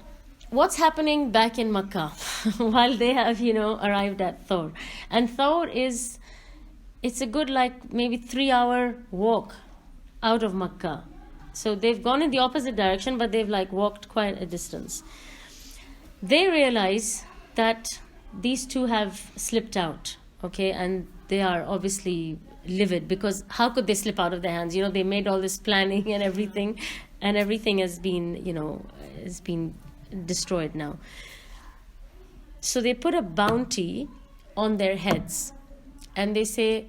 what's happening back in Makkah while they have, arrived at Thawr? And Thawr it's a good, maybe 3-hour walk out of Makkah. So they've gone in the opposite direction, but they've walked quite a distance. They realize that these two have slipped out, okay? And they are obviously livid, because how could they slip out of their hands? They made all this planning and everything has been, destroyed now. So they put a bounty on their heads, and they say,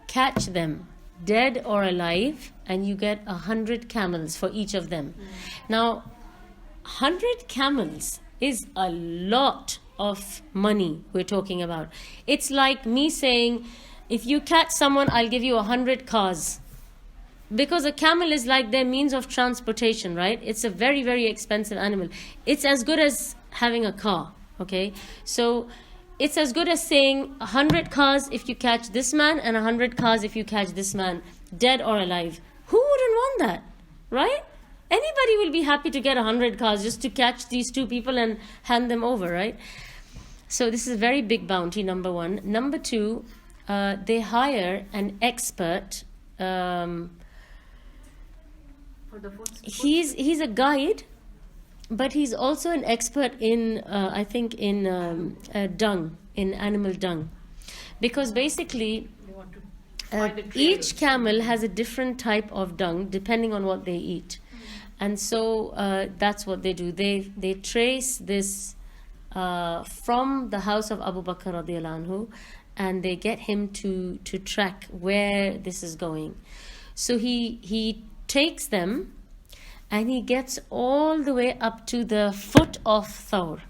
catch them, dead or alive, and you get 100 camels for each of them. Now, 100 camels is a lot of money we're talking about. It's like me saying, if you catch someone, I'll give you 100 cars. Because a camel is like their means of transportation, right? It's a very, very expensive animal. It's as good as having a car, okay? So it's as good as saying 100 cars if you catch this man and 100 cars if you catch this man, dead or alive. Who wouldn't want that, right? Anybody will be happy to get 100 cars just to catch these two people and hand them over, right? So this is a very big bounty, number one. Number two, they hire an expert. He's a guide, but he's also an expert in I think in dung, in animal dung, because basically each camel has a different type of dung depending on what they eat. And so that's what they do. They trace this from the house of Abu Bakr radiallahu anhu, and they get him to track where this is going. So he takes them And he gets all the way up to the foot of Thawr.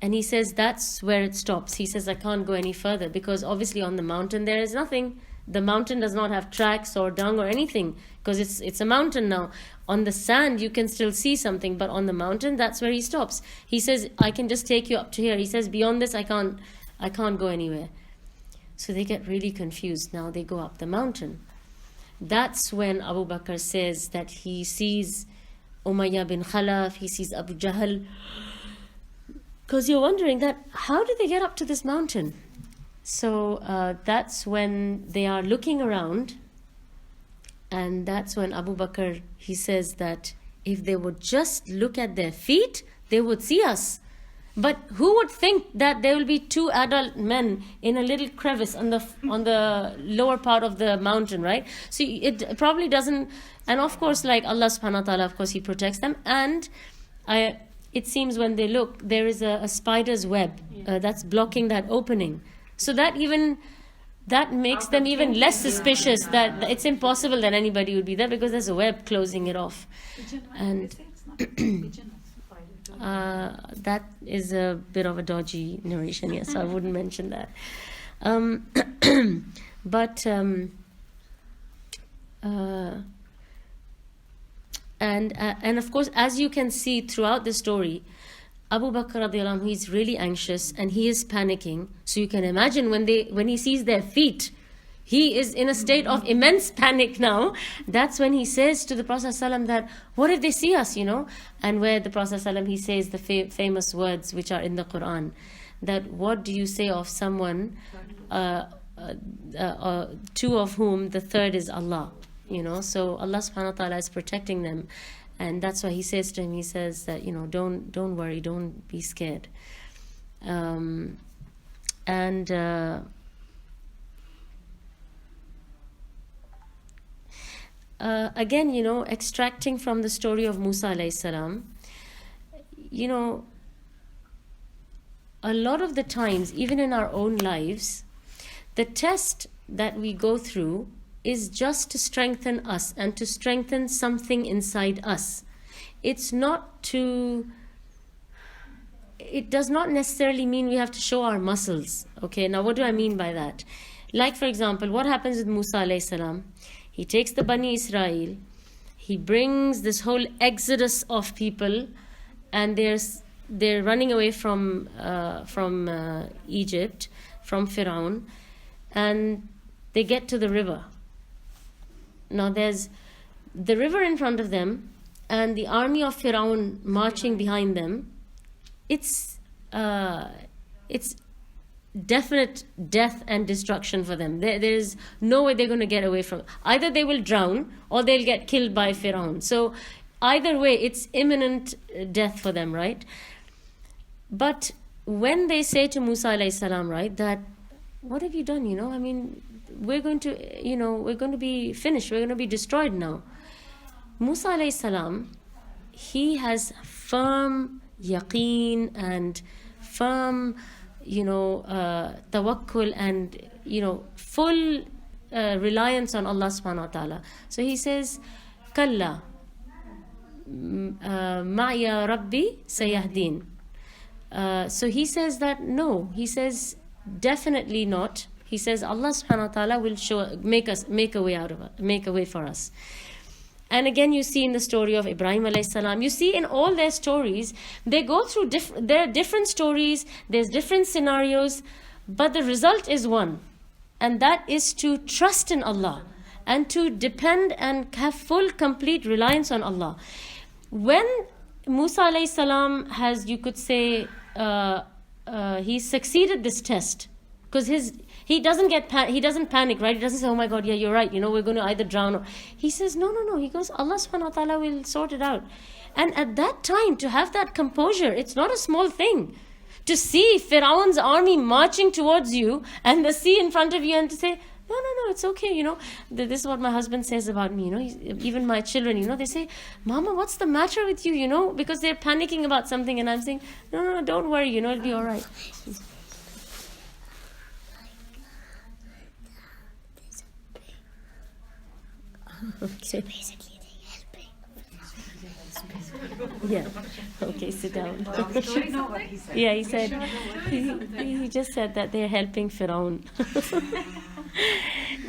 And he says that's where it stops. He says, I can't go any further, because obviously on the mountain there is nothing. The mountain does not have tracks or dung or anything, because it's a mountain now. On the sand you can still see something, but on the mountain, that's where he stops. He says, I can just take you up to here. He says, beyond this I can't go anywhere. So they get really confused. Now they go up the mountain. That's when Abu Bakr says that he sees Umayyah bin Khalaf, he sees Abu Jahl. Because you're wondering that, how did they get up to this mountain? So that's when they are looking around, and that's when Abu Bakr, he says that if they would just look at their feet, they would see us. But who would think that there will be two adult men in a little crevice on the lower part of the mountain, right? So it probably doesn't, and of course, like Allah subhanahu wa ta'ala, of course, He protects them. And it seems when they look, there is a spider's web that's blocking that opening. So that makes them even less suspicious that it's impossible that anybody would be there, because there's a web closing it off. And that is a bit of a dodgy narration, yes, so I wouldn't mention that. And of course, as you can see throughout the story, Abu Bakr radiallahu anhu, he's really anxious and he is panicking. So you can imagine when he sees their feet, he is in a state of immense panic now. That's when he says to the Prophet ﷺ that, what if they see us, And where the Prophet ﷺ, he says the famous words which are in the Quran, that what do you say of someone, two of whom the third is Allah, So Allah subhanahu wa ta'ala is protecting them. And that's why he says to him, he says that, don't worry, don't be scared. Again, extracting from the story of Musa alayhi salam, a lot of the times, even in our own lives, the test that we go through is just to strengthen us and to strengthen something inside us. It does not necessarily mean we have to show our muscles. Okay, now what do I mean by that? Like, for example, what happens with Musa alayhi salam? He takes the Bani Israel, he brings this whole exodus of people, and they're running away from Egypt, from Pharaoh, and they get to the river. Now there's the river in front of them and the army of Pharaoh marching behind them. It's definite death and destruction for them. There's no way they're going to get away from it. Either they will drown or they'll get killed by Pharaoh. So either way, it's imminent death for them, right? But when they say to Musa alayhi salam, right, that what have you done, we're going to be finished, we're going to be destroyed now. Musa alayhi salam, he has firm yaqeen and firm tawakkul and full reliance on Allah subhanahu wa ta'ala. So he says, Kalla ma'ya rabbi sayahdin. So he says that no, he says definitely not. He says Allah subhanahu wa ta'ala will make a way for us. And again, you see in the story of Ibrahim alayhi salam, you see in all their stories, they go through there are different stories, there's different scenarios, but the result is one, and that is to trust in Allah and to depend and have full, complete reliance on Allah. When Musa alayhi salam has, you could say, he succeeded this test, because he doesn't panic, right? He doesn't say, oh my God, yeah, you're right, we're going to either drown or... He says, no. He goes, Allah subhanahu wa ta'ala will sort it out. And at that time, to have that composure, it's not a small thing. To see Pharaoh's army marching towards you and the sea in front of you, and to say, no, it's okay, This is what my husband says about me, even my children, they say, Mama, what's the matter with you, because they're panicking about something, and I'm saying, no, don't worry, it'll be all right. Okay. So basically, they're helping. Yeah. Okay, sit down. Story, know what he said. Yeah, he said, he just said that they're helping Firaun.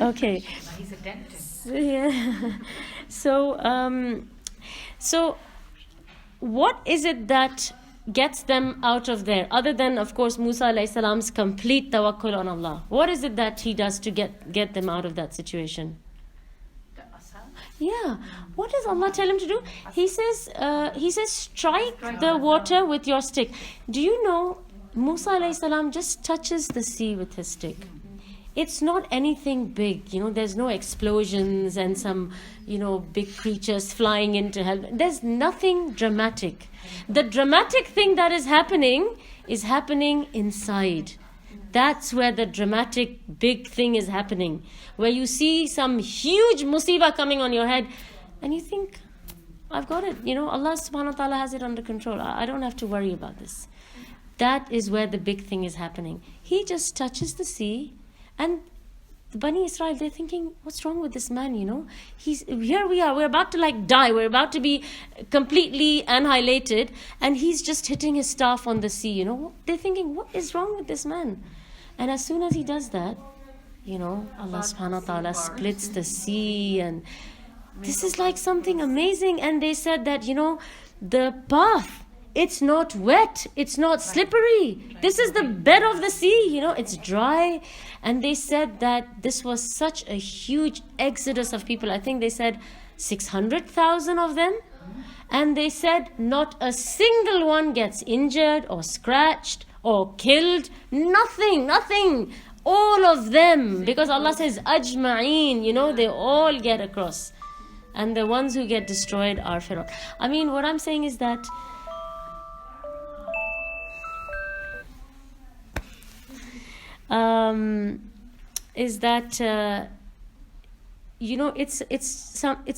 Okay. He's a dentist. Yeah. So what is it that gets them out of there, other than, of course, Musa alayhi salam's complete tawakkul on Allah? What is it that he does to get them out of that situation? Yeah. What does Allah tell him to do? He says, strike the water with your stick. Do you know, Musa alayhi salam just touches the sea with his stick. It's not anything big, there's no explosions and some, big creatures flying in to help. There's nothing dramatic. The dramatic thing that is happening inside. That's where the dramatic big thing is happening. Where you see some huge musibah coming on your head and you think, I've got it. Allah subhanahu wa ta'ala has it under control. I don't have to worry about this. That is where the big thing is happening. He just touches the sea. And the Bani Israel, they're thinking, what's wrong with this man, Here we are, we're about to die, we're about to be completely annihilated, and he's just hitting his staff on the sea, They're thinking, what is wrong with this man? And as soon as he does that, Allah subhanahu wa ta'ala splits the sea, and this is like something amazing. And they said that, the path, it's not wet, it's not slippery. This is the bed of the sea, it's dry. And they said that this was such a huge exodus of people. I think they said 600,000 of them. And they said not a single one gets injured or scratched or killed. Nothing. All of them. Because Allah says, ajma'een, they all get across. And the ones who get destroyed are Pharaoh. I mean, what I'm saying is that it's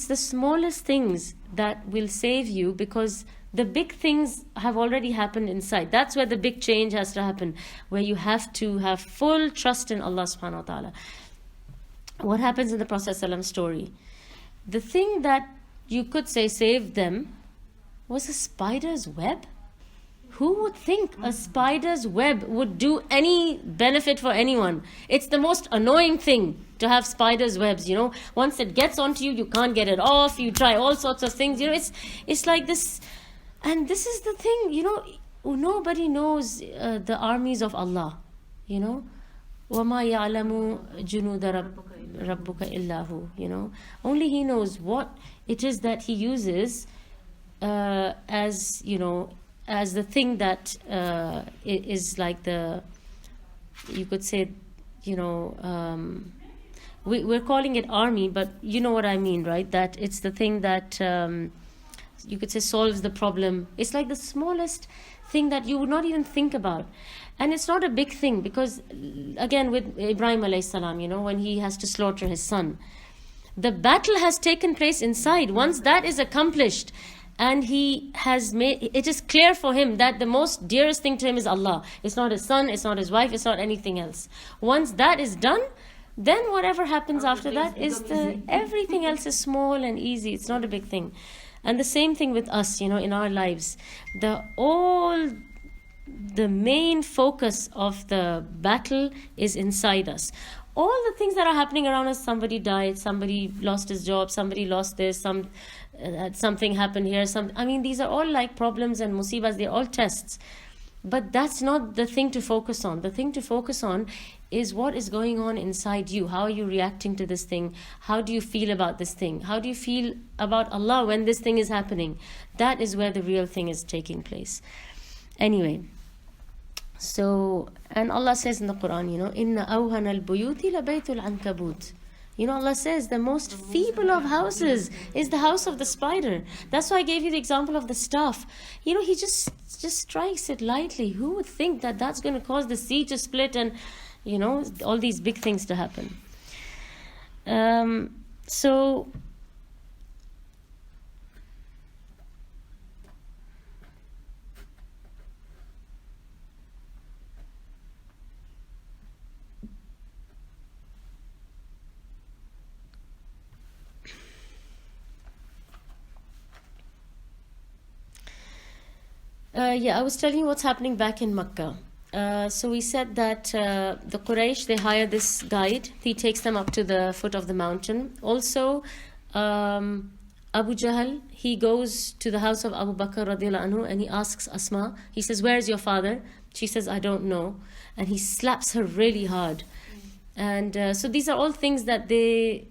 the smallest things that will save you, because the big things have already happened inside. That's where the big change has to happen, where you have to have full trust in Allah subhanahu wa ta'ala. What happens in the Prophet ﷺ story? The thing that you could say saved them was a spider's web. Who would think a spider's web would do any benefit for anyone? It's the most annoying thing to have spider's webs, Once it gets onto you, you can't get it off. You try all sorts of things, It's like this. And this is the thing, nobody knows the armies of Allah, وَمَا يَعْلَمُ جُنُودَ رَبُّكَ إِلَّا هُ, Only He knows what it is that He uses as the thing that is like you could say, we're calling it army, but you know what I mean, right? That it's the thing that you could say solves the problem. It's like the smallest thing that you would not even think about. And it's not a big thing, because again with Ibrahim alayhi salam, when he has to slaughter his son, the battle has taken place inside. Once that is accomplished, and he has made it is clear for him that the most dearest thing to him is Allah. It's not his son, it's not his wife, it's not anything else. Once that is done, then whatever happens after that is everything else is small and easy. It's not a big thing. And the same thing with us, in our lives. The main focus of the battle is inside us. All the things that are happening around us, somebody died, somebody lost his job, somebody lost this, something happened here. These are all like problems and musibahs, they're all tests. But that's not the thing to focus on. The thing to focus on is what is going on inside you. How are you reacting to this thing? How do you feel about this thing? How do you feel about Allah when this thing is happening? That is where the real thing is taking place. Anyway, so, and Allah says in the Quran, Inna awhana al-buyuti labaytul ankabut. Allah says the most feeble of houses is the house of the spider. That's why I gave you the example of the staff. He just strikes it lightly. Who would think that that's going to cause the sea to split and, all these big things to happen? So Yeah, I was telling you what's happening back in Makkah. So we said that the Quraysh, they hire this guide. He takes them up to the foot of the mountain. Also, Abu Jahl, he goes to the house of Abu Bakr radiallahu anhu and he asks Asma, he says, "Where is your father?" She says, "I don't know." And he slaps her really hard. And so these are all things that they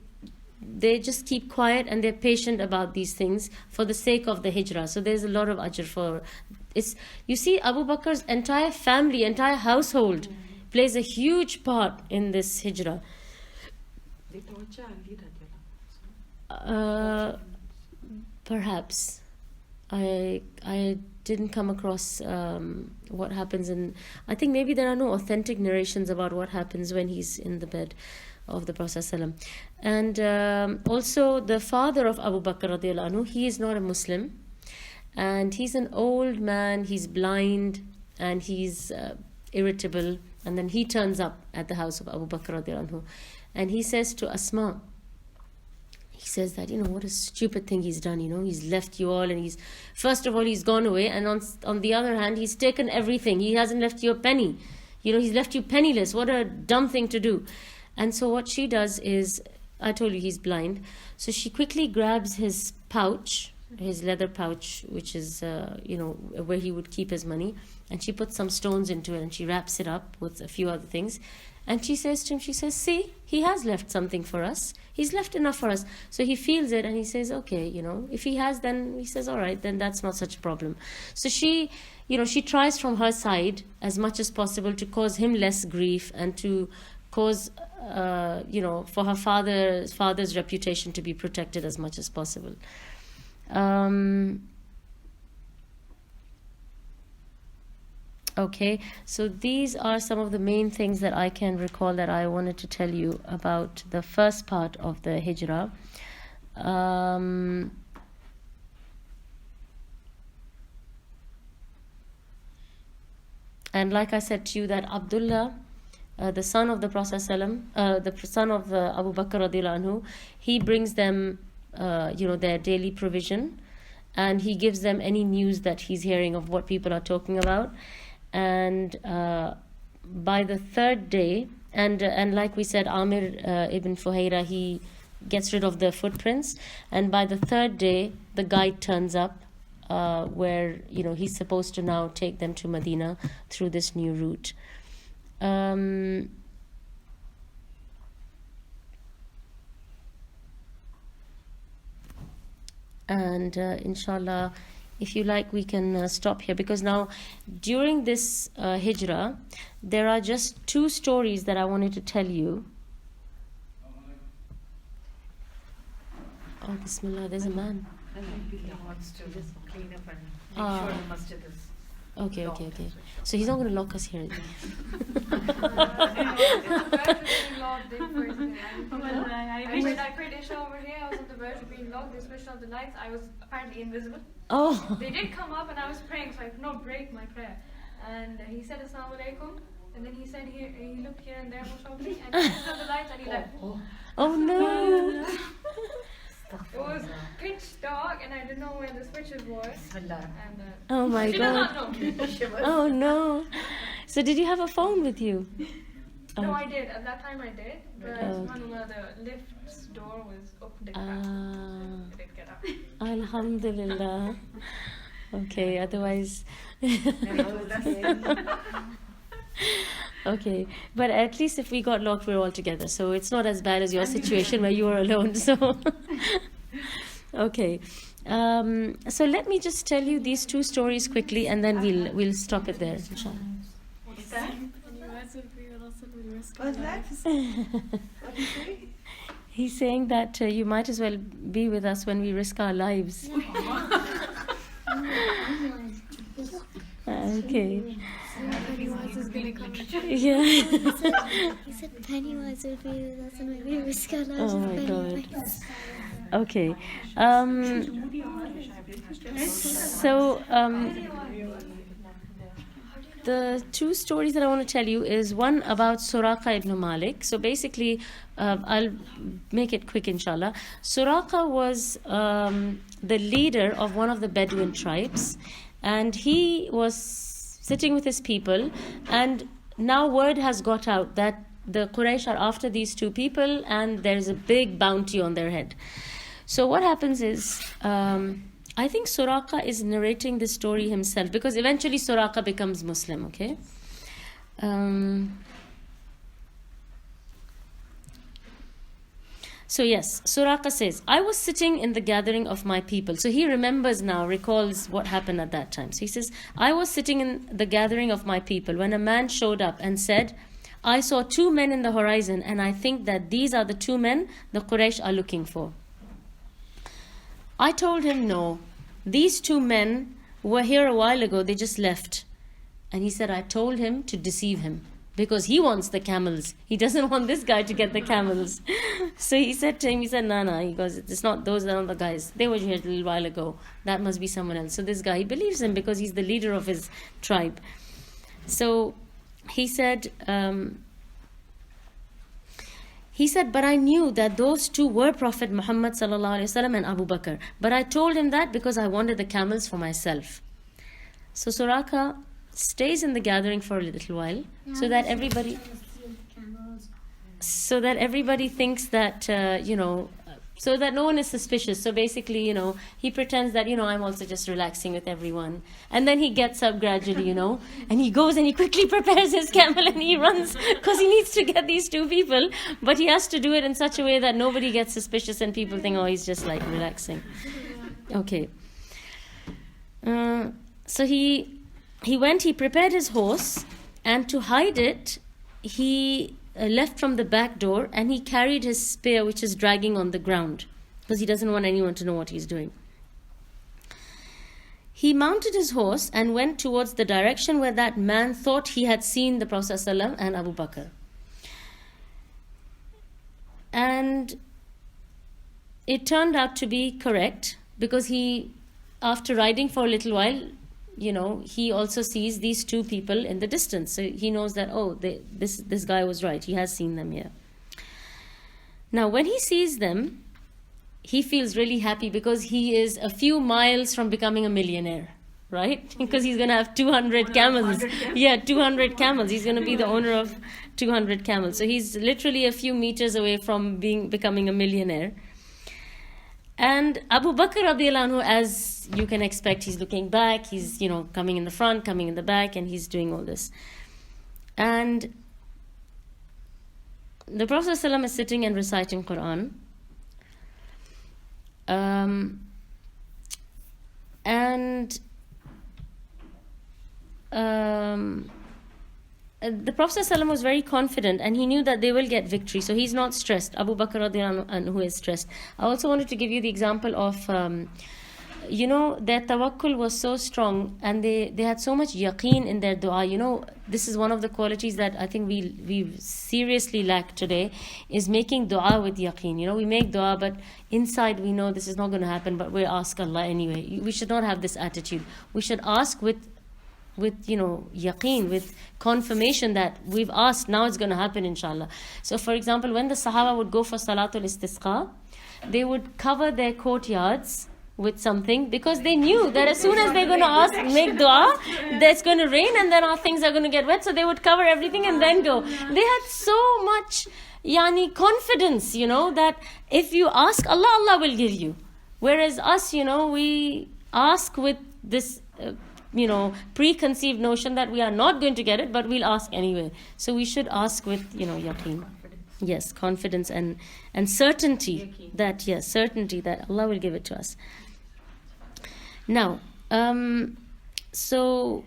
just keep quiet and they're patient about these things for the sake of the hijrah. So there's a lot of ajr for it's. You see, Abu Bakr's entire family, entire household plays a huge part in this hijrah. They torture and lead Perhaps I didn't come across what happens in. I think maybe there are no authentic narrations about what happens when he's in the bed of the Prophet ﷺ. And also the father of Abu Bakr radiallahu anhu, he is not a Muslim, and he's an old man, he's blind, and he's irritable. And then he turns up at the house of Abu Bakr radiallahu anhu, and he says to Asma, he says that, what a stupid thing he's done, he's left you all, and first of all, he's gone away, and on the other hand, he's taken everything. He hasn't left you a penny. He's left you penniless. What a dumb thing to do. And so what she does is, I told you he's blind, so she quickly grabs his pouch, his leather pouch, which is, where he would keep his money, and she puts some stones into it, and she wraps it up with a few other things. And she says to him, "See, he has left something for us. He's left enough for us." So he feels it and he says, "Okay, if he has, then," he says, "all right, then that's not such a problem." So she tries from her side as much as possible to cause him less grief and to cause, for her father's reputation to be protected as much as possible. Okay, so these are some of the main things that I can recall that I wanted to tell you about the first part of the hijrah. And like I said to you, that Abdullah, the son of the Prophet ﷺ, the son of Abu Bakr radiallahu anhu, he brings them their daily provision, and he gives them any news that he's hearing of what people are talking about. And by the third day, and like we said, Amir ibn Fuhaira, he gets rid of the footprints, and by the third day the guide turns up where he's supposed to now take them to Medina through this new route. And inshallah, if you like, we can stop here, because now during this hijrah there are just two stories that I wanted to tell you. Oh, Bismillah, there's a man. wants to just clean up and make sure the masjid is. Okay. So he's not going to lock us here. I prayed Isha over here. I was on the verge of being locked. They switched on the lights. I was apparently invisible. Oh. They did come up and I was praying, so I could not break my prayer. And he said Assalamu alaikum. And then he said he looked here and there for something, and he switched on the lights and he left. Oh no. It was pitch dark and I didn't know where the switches were. And Oh my she God. does not know. Oh no. So did you have a phone with you? No, I did. At that time I did. But the lift's door was open to crack. I didn't get out. Alhamdulillah. Okay, otherwise. Okay, but at least if we got locked, we're all together. So it's not as bad as your situation where you were alone. So, okay. So let me just tell you these two stories quickly, and then we'll stop it there, inshallah. What's that? What's that? What do you say? He's saying that you might as well be with us when we risk our lives. Okay. Pennywise is going to come. Yeah. He said Pennywise will be with us and maybe risk our lives. Oh my God. Okay. So the two stories that I want to tell you is one about Suraqa ibn Malik. So basically, I'll make it quick, inshallah. Suraqa was the leader of one of the Bedouin tribes, and he was sitting with his people, and now word has got out that the Quraysh are after these two people, and there's a big bounty on their head. So what happens is, I think Suraqa is narrating this story himself, because eventually Suraqa becomes Muslim, okay? So yes, Suraqa says, I was sitting in the gathering of my people. So he remembers now, recalls what happened at that time. So he says, I was sitting in the gathering of my people when a man showed up and said, I saw two men in the horizon, and I think that these are the two men the Quraysh are looking for. I told him, no, these two men were here a while ago, they just left. And he said, I told him to deceive him, because he wants the camels. He doesn't want this guy to get the camels. So he said to him, he said, no, he goes, it's not, those are not the guys. They were here a little while ago. That must be someone else. So this guy, he believes him because he's the leader of his tribe. So he said, but I knew that those two were Prophet Muhammad sallallahu alaihi wasallam and Abu Bakr. But I told him that because I wanted the camels for myself. So Suraqa stays in the gathering for a little while, so that everybody thinks that, so that no one is suspicious. So basically, he pretends that, I'm also just relaxing with everyone. And then he gets up gradually, and he goes and he quickly prepares his camel and he runs because he needs to get these two people. But he has to do it in such a way that nobody gets suspicious and people think, oh, he's just like relaxing. Okay. So he went, he prepared his horse, and to hide it, he left from the back door, and he carried his spear, which is dragging on the ground, because he doesn't want anyone to know what he's doing. He mounted his horse and went towards the direction where that man thought he had seen the Prophet ﷺ and Abu Bakr. And it turned out to be correct, because he, after riding for a little while, he also sees these two people in the distance. So he knows that, this guy was right. He has seen them here. Now, when he sees them, he feels really happy because he is a few miles from becoming a millionaire, right? Because he's going to have 200 camels. Yeah, 200 camels. He's going to be the owner of 200 camels. So he's literally a few meters away from becoming a millionaire. And Abu Bakr radiallahu anhu, as you can expect, he's looking back, he's, coming in the front, coming in the back, and he's doing all this. And the Prophet ﷺ is sitting and reciting Quran. The Prophet ﷺ was very confident, and he knew that they will get victory, so he's not stressed. Abu Bakr radiallahu anhu is stressed. I also wanted to give you the example of, their tawakkul was so strong, and they had so much yaqeen in their dua. This is one of the qualities that I think we seriously lack today, is making dua with yaqeen. We make dua, but inside we know this is not going to happen, but we ask Allah anyway. We should not have this attitude. We should ask with yaqeen, with confirmation that we've asked, now it's going to happen, inshallah. So for example, when the Sahaba would go for Salatul Istisqa, they would cover their courtyards with something, because they knew that as soon as they're going to make dua, it's going to rain, and then our things are going to get wet, so they would cover everything and then go. They had so much confidence, that if you ask Allah, Allah will give you. Whereas us, we ask with this preconceived notion that we are not going to get it, but we'll ask anyway. So we should ask with, yaqeen. Yes, confidence and certainty that, certainty that Allah will give it to us. Now, so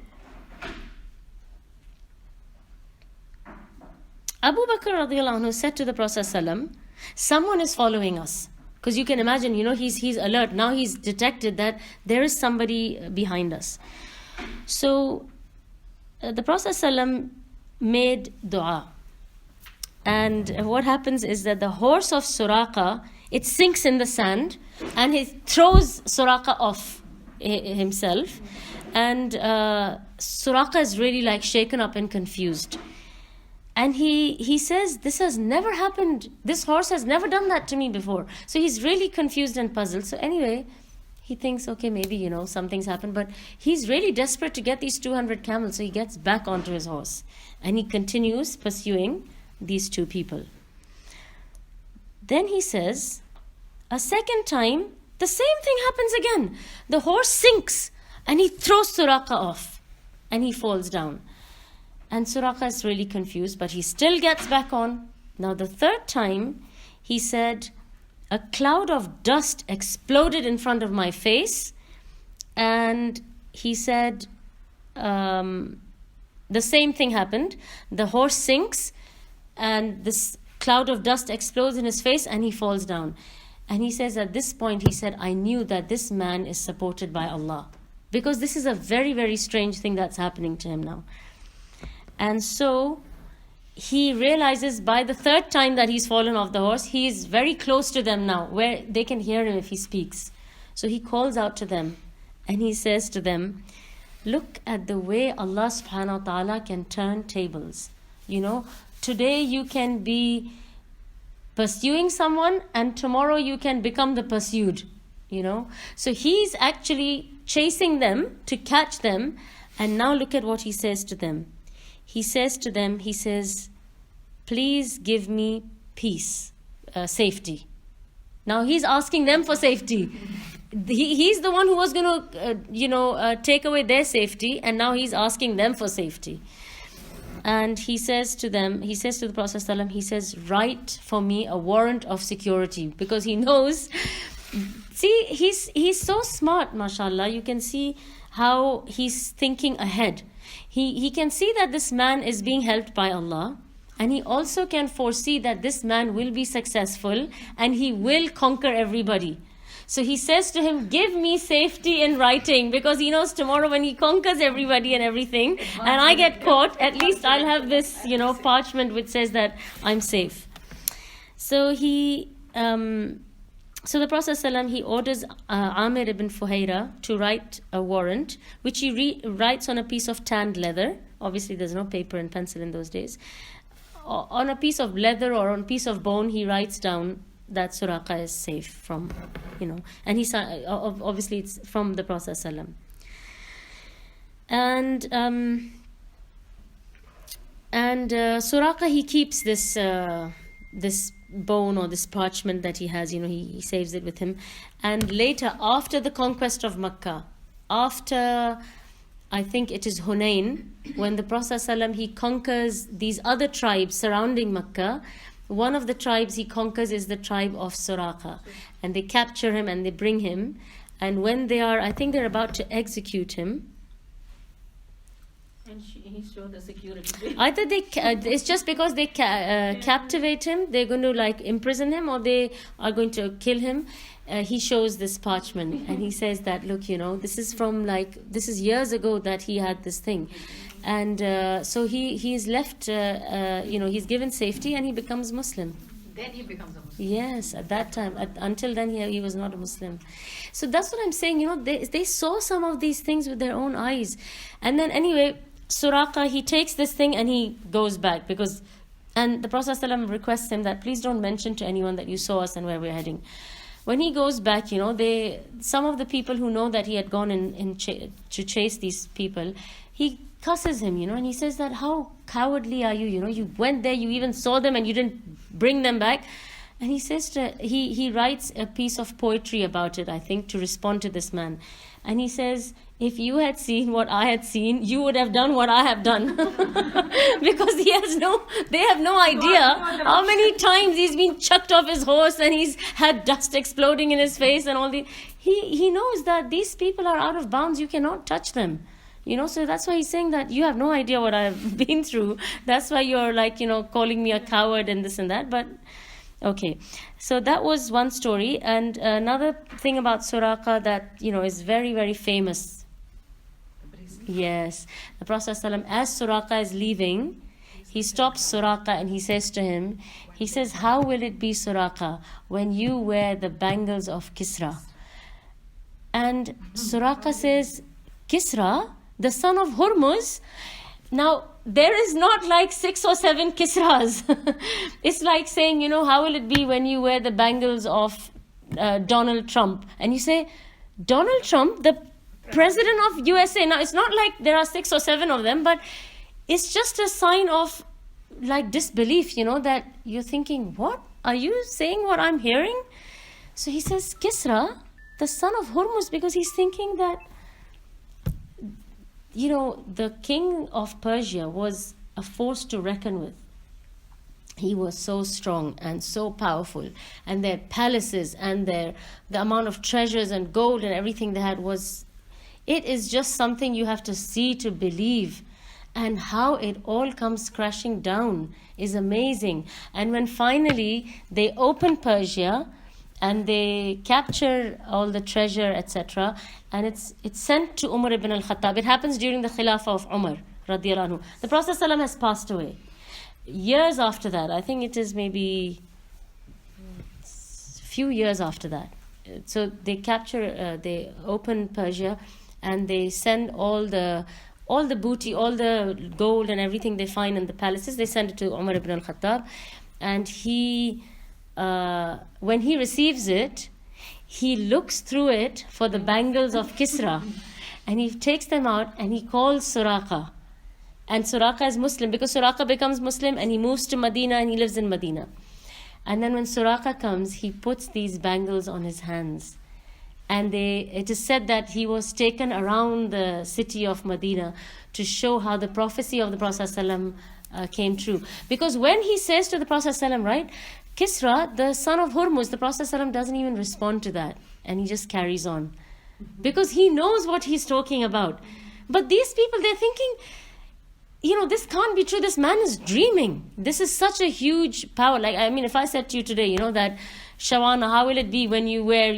Abu Bakr radiallahu anhu said to the Prophet ﷺ, someone is following us. Because you can imagine, he's alert. Now he's detected that there is somebody behind us. So the Prophet ﷺ made dua. And what happens is that the horse of Suraqa, it sinks in the sand, and he throws Suraqa off himself. And Suraka is really like shaken up and confused. And he says, this has never happened. This horse has never done that to me before. So he's really confused and puzzled. So anyway, he thinks, okay, maybe, something's happened. But he's really desperate to get these 200 camels. So he gets back onto his horse. And he continues pursuing these two people. Then he says, a second time, the same thing happens again. The horse sinks and he throws Suraka off. And he falls down. And Suraka is really confused, but he still gets back on. Now the third time, he said, a cloud of dust exploded in front of my face. And he said, the same thing happened. The horse sinks and this cloud of dust explodes in his face and he falls down. And he says at this point, he said, I knew that this man is supported by Allah. Because this is a very, very strange thing that's happening to him now. And so he realizes by the third time that he's fallen off the horse, he is very close to them now, where they can hear him if he speaks. So he calls out to them and he says to them, look at the way Allah subhanahu wa ta'ala can turn tables. Today you can be pursuing someone and tomorrow you can become the pursued. So he's actually chasing them to catch them. And now look at what he says to them. He says to them, please give me peace, safety. Now he's asking them for safety. He's the one who was going to, take away their safety, and now he's asking them for safety. And he says to them, he says to the Prophet ﷺ, he says, write for me a warrant of security, because he knows. See, he's so smart, mashallah. You can see how he's thinking ahead. He can see that this man is being helped by Allah, and he also can foresee that this man will be successful and he will conquer everybody. So he says to him, give me safety in writing, because he knows tomorrow when he conquers everybody and everything and I get caught, at least I'll have this, parchment which says that I'm safe. So So the Prophet ﷺ, he orders Amir ibn Fuhaira to write a warrant, which he writes on a piece of tanned leather. Obviously, there's no paper and pencil in those days. On a piece of leather or on a piece of bone, he writes down that Suraka is safe from, and he obviously it's from the Prophet ﷺ. And Suraka, he keeps this bone or this parchment that he has, he saves it with him. And later, after the conquest of Makkah, after I think it is Hunain, when the Prophet ﷺ, he conquers these other tribes surrounding Makkah, one of the tribes he conquers is the tribe of Suraka, and they capture him and they bring him, and when I think they're about to execute him, and he showed the security. Either it's just because they captivate him, they're going to imprison him, or they are going to kill him. He shows this parchment and he says that, look, this is from this is years ago that he had this thing. And so he's left, he's given safety and he becomes Muslim. Then he becomes a Muslim. Yes, at that time. Until then, he was not a Muslim. So that's what I'm saying. They saw some of these things with their own eyes. And then anyway, Suraka, he takes this thing and he goes back and the Prophet ﷺ requests him that please don't mention to anyone that you saw us and where we're heading. When he goes back, some of the people who know that he had gone to chase these people, he cusses him, and he says that how cowardly are you? You went there, you even saw them and you didn't bring them back. And he says he writes a piece of poetry about it, I think, to respond to this man. And he says, if you had seen what I had seen, you would have done what I have done. Because they have no idea how many times he's been chucked off his horse and he's had dust exploding in his face and all the. He knows that these people are out of bounds. You cannot touch them. So that's why he's saying that you have no idea what I've been through. That's why you're calling me a coward and this and that. But okay, so that was one story. And another thing about Suraka that, is very, very famous. Yes. The Prophet ﷺ, as Suraka is leaving, he stops Suraka and he says to him, he says, how will it be, Suraka, when you wear the bangles of Kisra? And Suraka says, Kisra, the son of Hormuz. Now, there is not like 6 or 7 Kisras. It's like saying, how will it be when you wear the bangles of Donald Trump? And you say, Donald Trump, the president of USA. Now, it's not like there are 6 or 7 of them, but it's just a sign of like disbelief, that you're thinking, what? Are you saying what I'm hearing? So he says, Kisra, the son of Hormuz, because he's thinking that, the king of Persia was a force to reckon with. He was so strong and so powerful, and their palaces and the amount of treasures and gold and everything they had it is just something you have to see to believe. And how it all comes crashing down is amazing. And when finally they open Persia and they capture all the treasure, etc., and it's sent to Umar ibn al-Khattab. It happens during the Khilafah of Umar radiallahu anhu. The Prophet ﷺ has passed away. Years after that, I think it is maybe a few years after that. So they capture, they open Persia, and they send all the booty, all the gold and everything they find in the palaces, they send it to Umar ibn al-Khattab. And he, when he receives it, he looks through it for the bangles of Kisra. And he takes them out and he calls Suraka. And Suraka is Muslim, because Suraka becomes Muslim and he moves to Medina and he lives in Medina. And then when Suraka comes, he puts these bangles on his hands. And it is said that he was taken around the city of Medina to show how the prophecy of the Prophet ﷺ came true. Because when he says to the Prophet ﷺ, right, Kisra, the son of Hormuz, the Prophet ﷺ doesn't even respond to that. And he just carries on. Because he knows what he's talking about. But these people, they're thinking, this can't be true. This man is dreaming. This is such a huge power. Like, if I said to you today, that, Shawana, how will it be when you wear,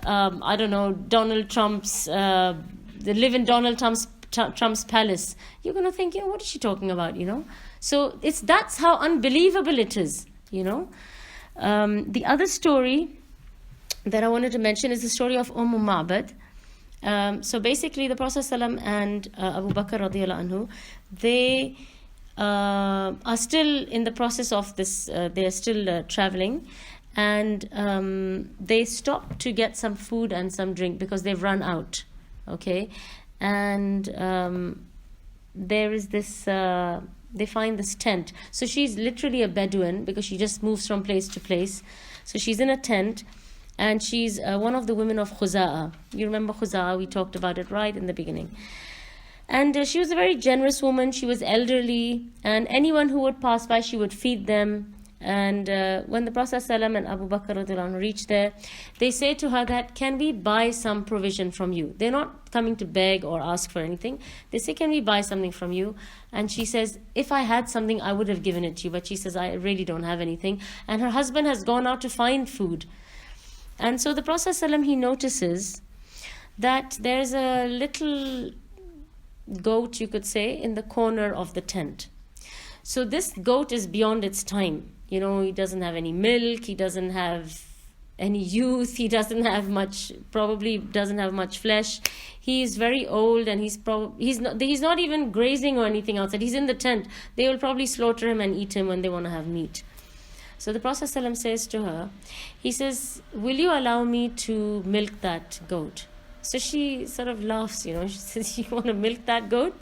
I don't know, Donald Trump's, they live in Donald Trump's palace. You're going to think, what is she talking about, So that's how unbelievable it is, The other story that I wanted to mention is the story of Ma'bad. So basically the Prophet ﷺ and Abu Bakr radiallahu anhu, they are still in the process of this, they are still traveling. And they stop to get some food and some drink because they've run out. Okay? And there is this, they find this tent. So she's literally a Bedouin because she just moves from place to place. So she's in a tent, and she's one of the women of Khuza'a. You remember Khuza'a? We talked about it right in the beginning. And she was a very generous woman. She was elderly, and anyone who would pass by, she would feed them. And when the Prophet ﷺ and Abu Bakr radiallahu anhu reach there, they say to her that, can we buy some provision from you? They're not coming to beg or ask for anything. They say, can we buy something from you? And she says, if I had something, I would have given it to you. But she says, I really don't have anything. And her husband has gone out to find food. And so the Prophet ﷺ, he notices that there's a little goat, you could say, in the corner of the tent. So this goat is beyond its time. He doesn't have any milk, he doesn't have any youth, he doesn't have much, probably doesn't have much flesh. He's very old, and he's not even grazing or anything outside. He's in the tent. They will probably slaughter him and eat him when they want to have meat. So the Prophet ﷺ says to her, he says, will you allow me to milk that goat? So she sort of laughs, she says, you want to milk that goat?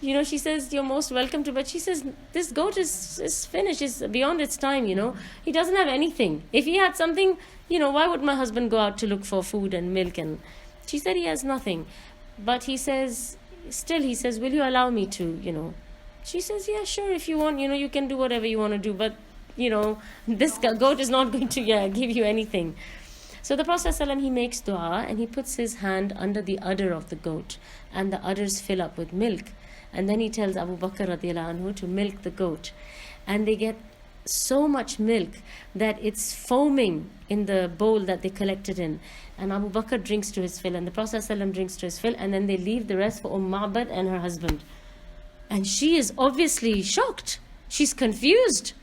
She says, you're most welcome to, but she says, this goat is finished, is beyond its time, He doesn't have anything. If he had something, why would my husband go out to look for food and milk? And she said he has nothing. But he says, will you allow me to, She says, yeah, sure, if you want, you can do whatever you want to do, but, this goat is not going to give you anything. So the Prophet ﷺ, he makes dua, and he puts his hand under the udder of the goat, and the udders fill up with milk. And then he tells Abu Bakr radiallahu anhu to milk the goat. And they get so much milk that it's foaming in the bowl that they collected in. And Abu Bakr drinks to his fill, and the Prophet ﷺ drinks to his fill, and then they leave the rest for Ma'bad and her husband. And she is obviously shocked. She's confused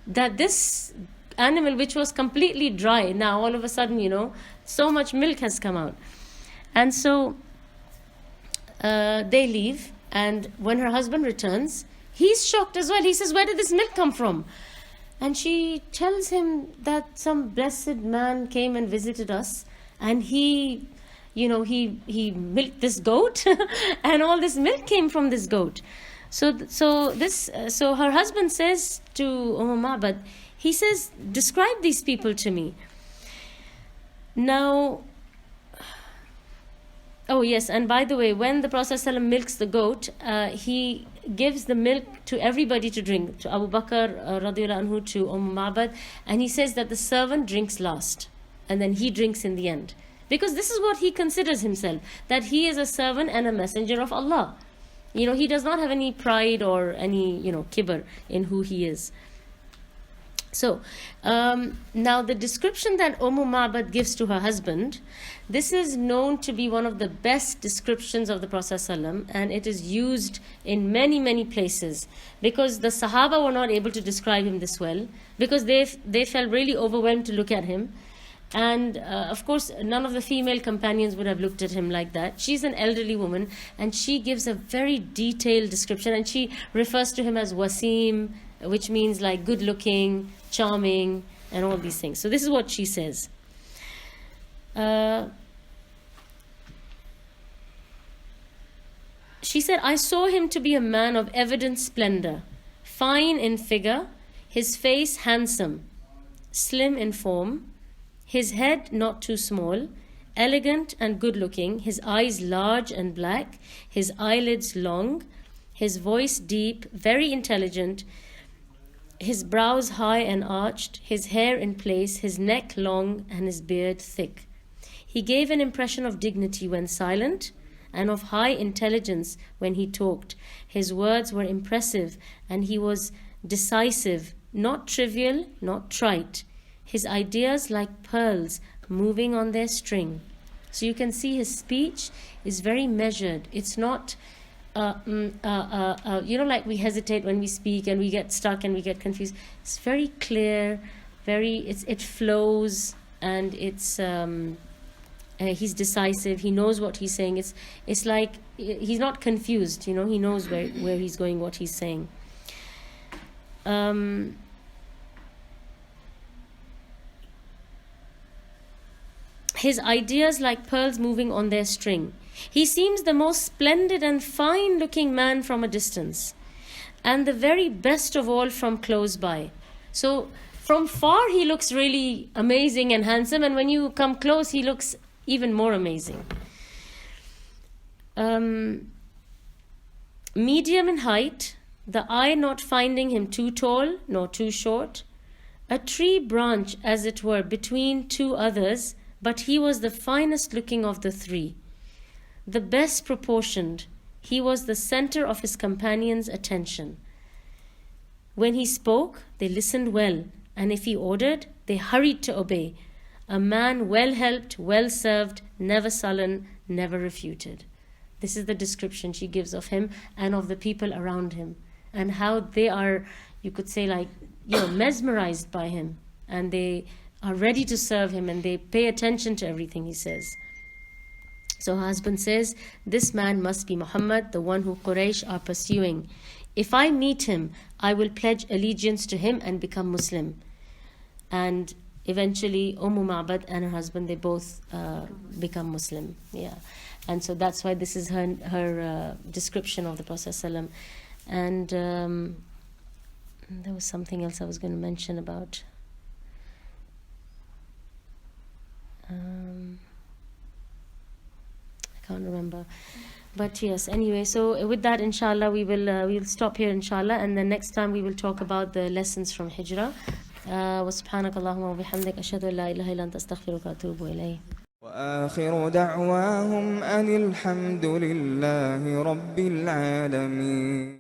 that this animal, which was completely dry, now all of a sudden, so much milk has come out. And so they leave, and when her husband returns, he's shocked as well. He says, "Where did this milk come from?" And she tells him that some blessed man came and visited us, and he milked this goat, and all this milk came from this goat. So her husband says to Ma'bad, he says, "Describe these people to me." Now, oh yes, and by the way, when the Prophet ﷺ milks the goat, he gives the milk to everybody to drink, to Abu Bakr radiallahu anhu, to Ma'bad, and he says that the servant drinks last, and then he drinks in the end. Because this is what he considers himself, that he is a servant and a messenger of Allah. He does not have any pride or any, kibr in who he is. So, now the description that Ma'bad gives to her husband, this is known to be one of the best descriptions of the Prophet ﷺ, and it is used in many, many places, because the Sahaba were not able to describe him this well, because they felt really overwhelmed to look at him. And of course, none of the female companions would have looked at him like that. She's an elderly woman, and she gives a very detailed description, and she refers to him as Wasim, which means like good looking, charming, and all these things. So this is what she says. She said, "I saw him to be a man of evident splendor, fine in figure, his face handsome, slim in form, his head not too small, elegant and good looking, his eyes large and black, his eyelids long, his voice deep, very intelligent, his brows high and arched, his hair in place, his neck long, and his beard thick. He gave an impression of dignity when silent, and of high intelligence when he talked. His words were impressive, and he was decisive, not trivial, not trite. His ideas like pearls moving on their string." So you can see his speech is very measured. It's not, like we hesitate when we speak and we get stuck and we get confused. It's very clear, it flows, and it's he's decisive. He knows what he's saying. It's like he's not confused. He knows where he's going, what he's saying. His ideas like pearls moving on their string. He seems the most splendid and fine-looking man from a distance, and the very best of all from close by. So from far he looks really amazing and handsome, and when you come close he looks even more amazing. Medium in height, the eye not finding him too tall nor too short, a tree branch as it were between two others, but he was the finest looking of the three, the best proportioned. He was the center of his companions' attention. When he spoke, they listened well, and if he ordered, they hurried to obey. A man well helped, well served, never sullen, never refuted. This is the description she gives of him and of the people around him, and how they are, you could say, mesmerized by him, and they are ready to serve him, and they pay attention to everything he says. So her husband says, "This man must be Muhammad, the one who Quraysh are pursuing. If I meet him, I will pledge allegiance to him and become Muslim." And eventually Ma'bad and her husband, they both become Muslim. Yeah. And so that's why this is her description of the Prophet ﷺ. And there was something else I was going to mention about. I can't remember, but yes, anyway, so with that, inshallah, we'll stop here, inshallah, and then next time we will talk about the lessons from Hijrah. وسبحانك اللهم وبحمدك أشهد أن لا إله إلا أنت أستغفرك وأتوب إليه. وآخر دعواهم أن الحمد لله رب العالمين.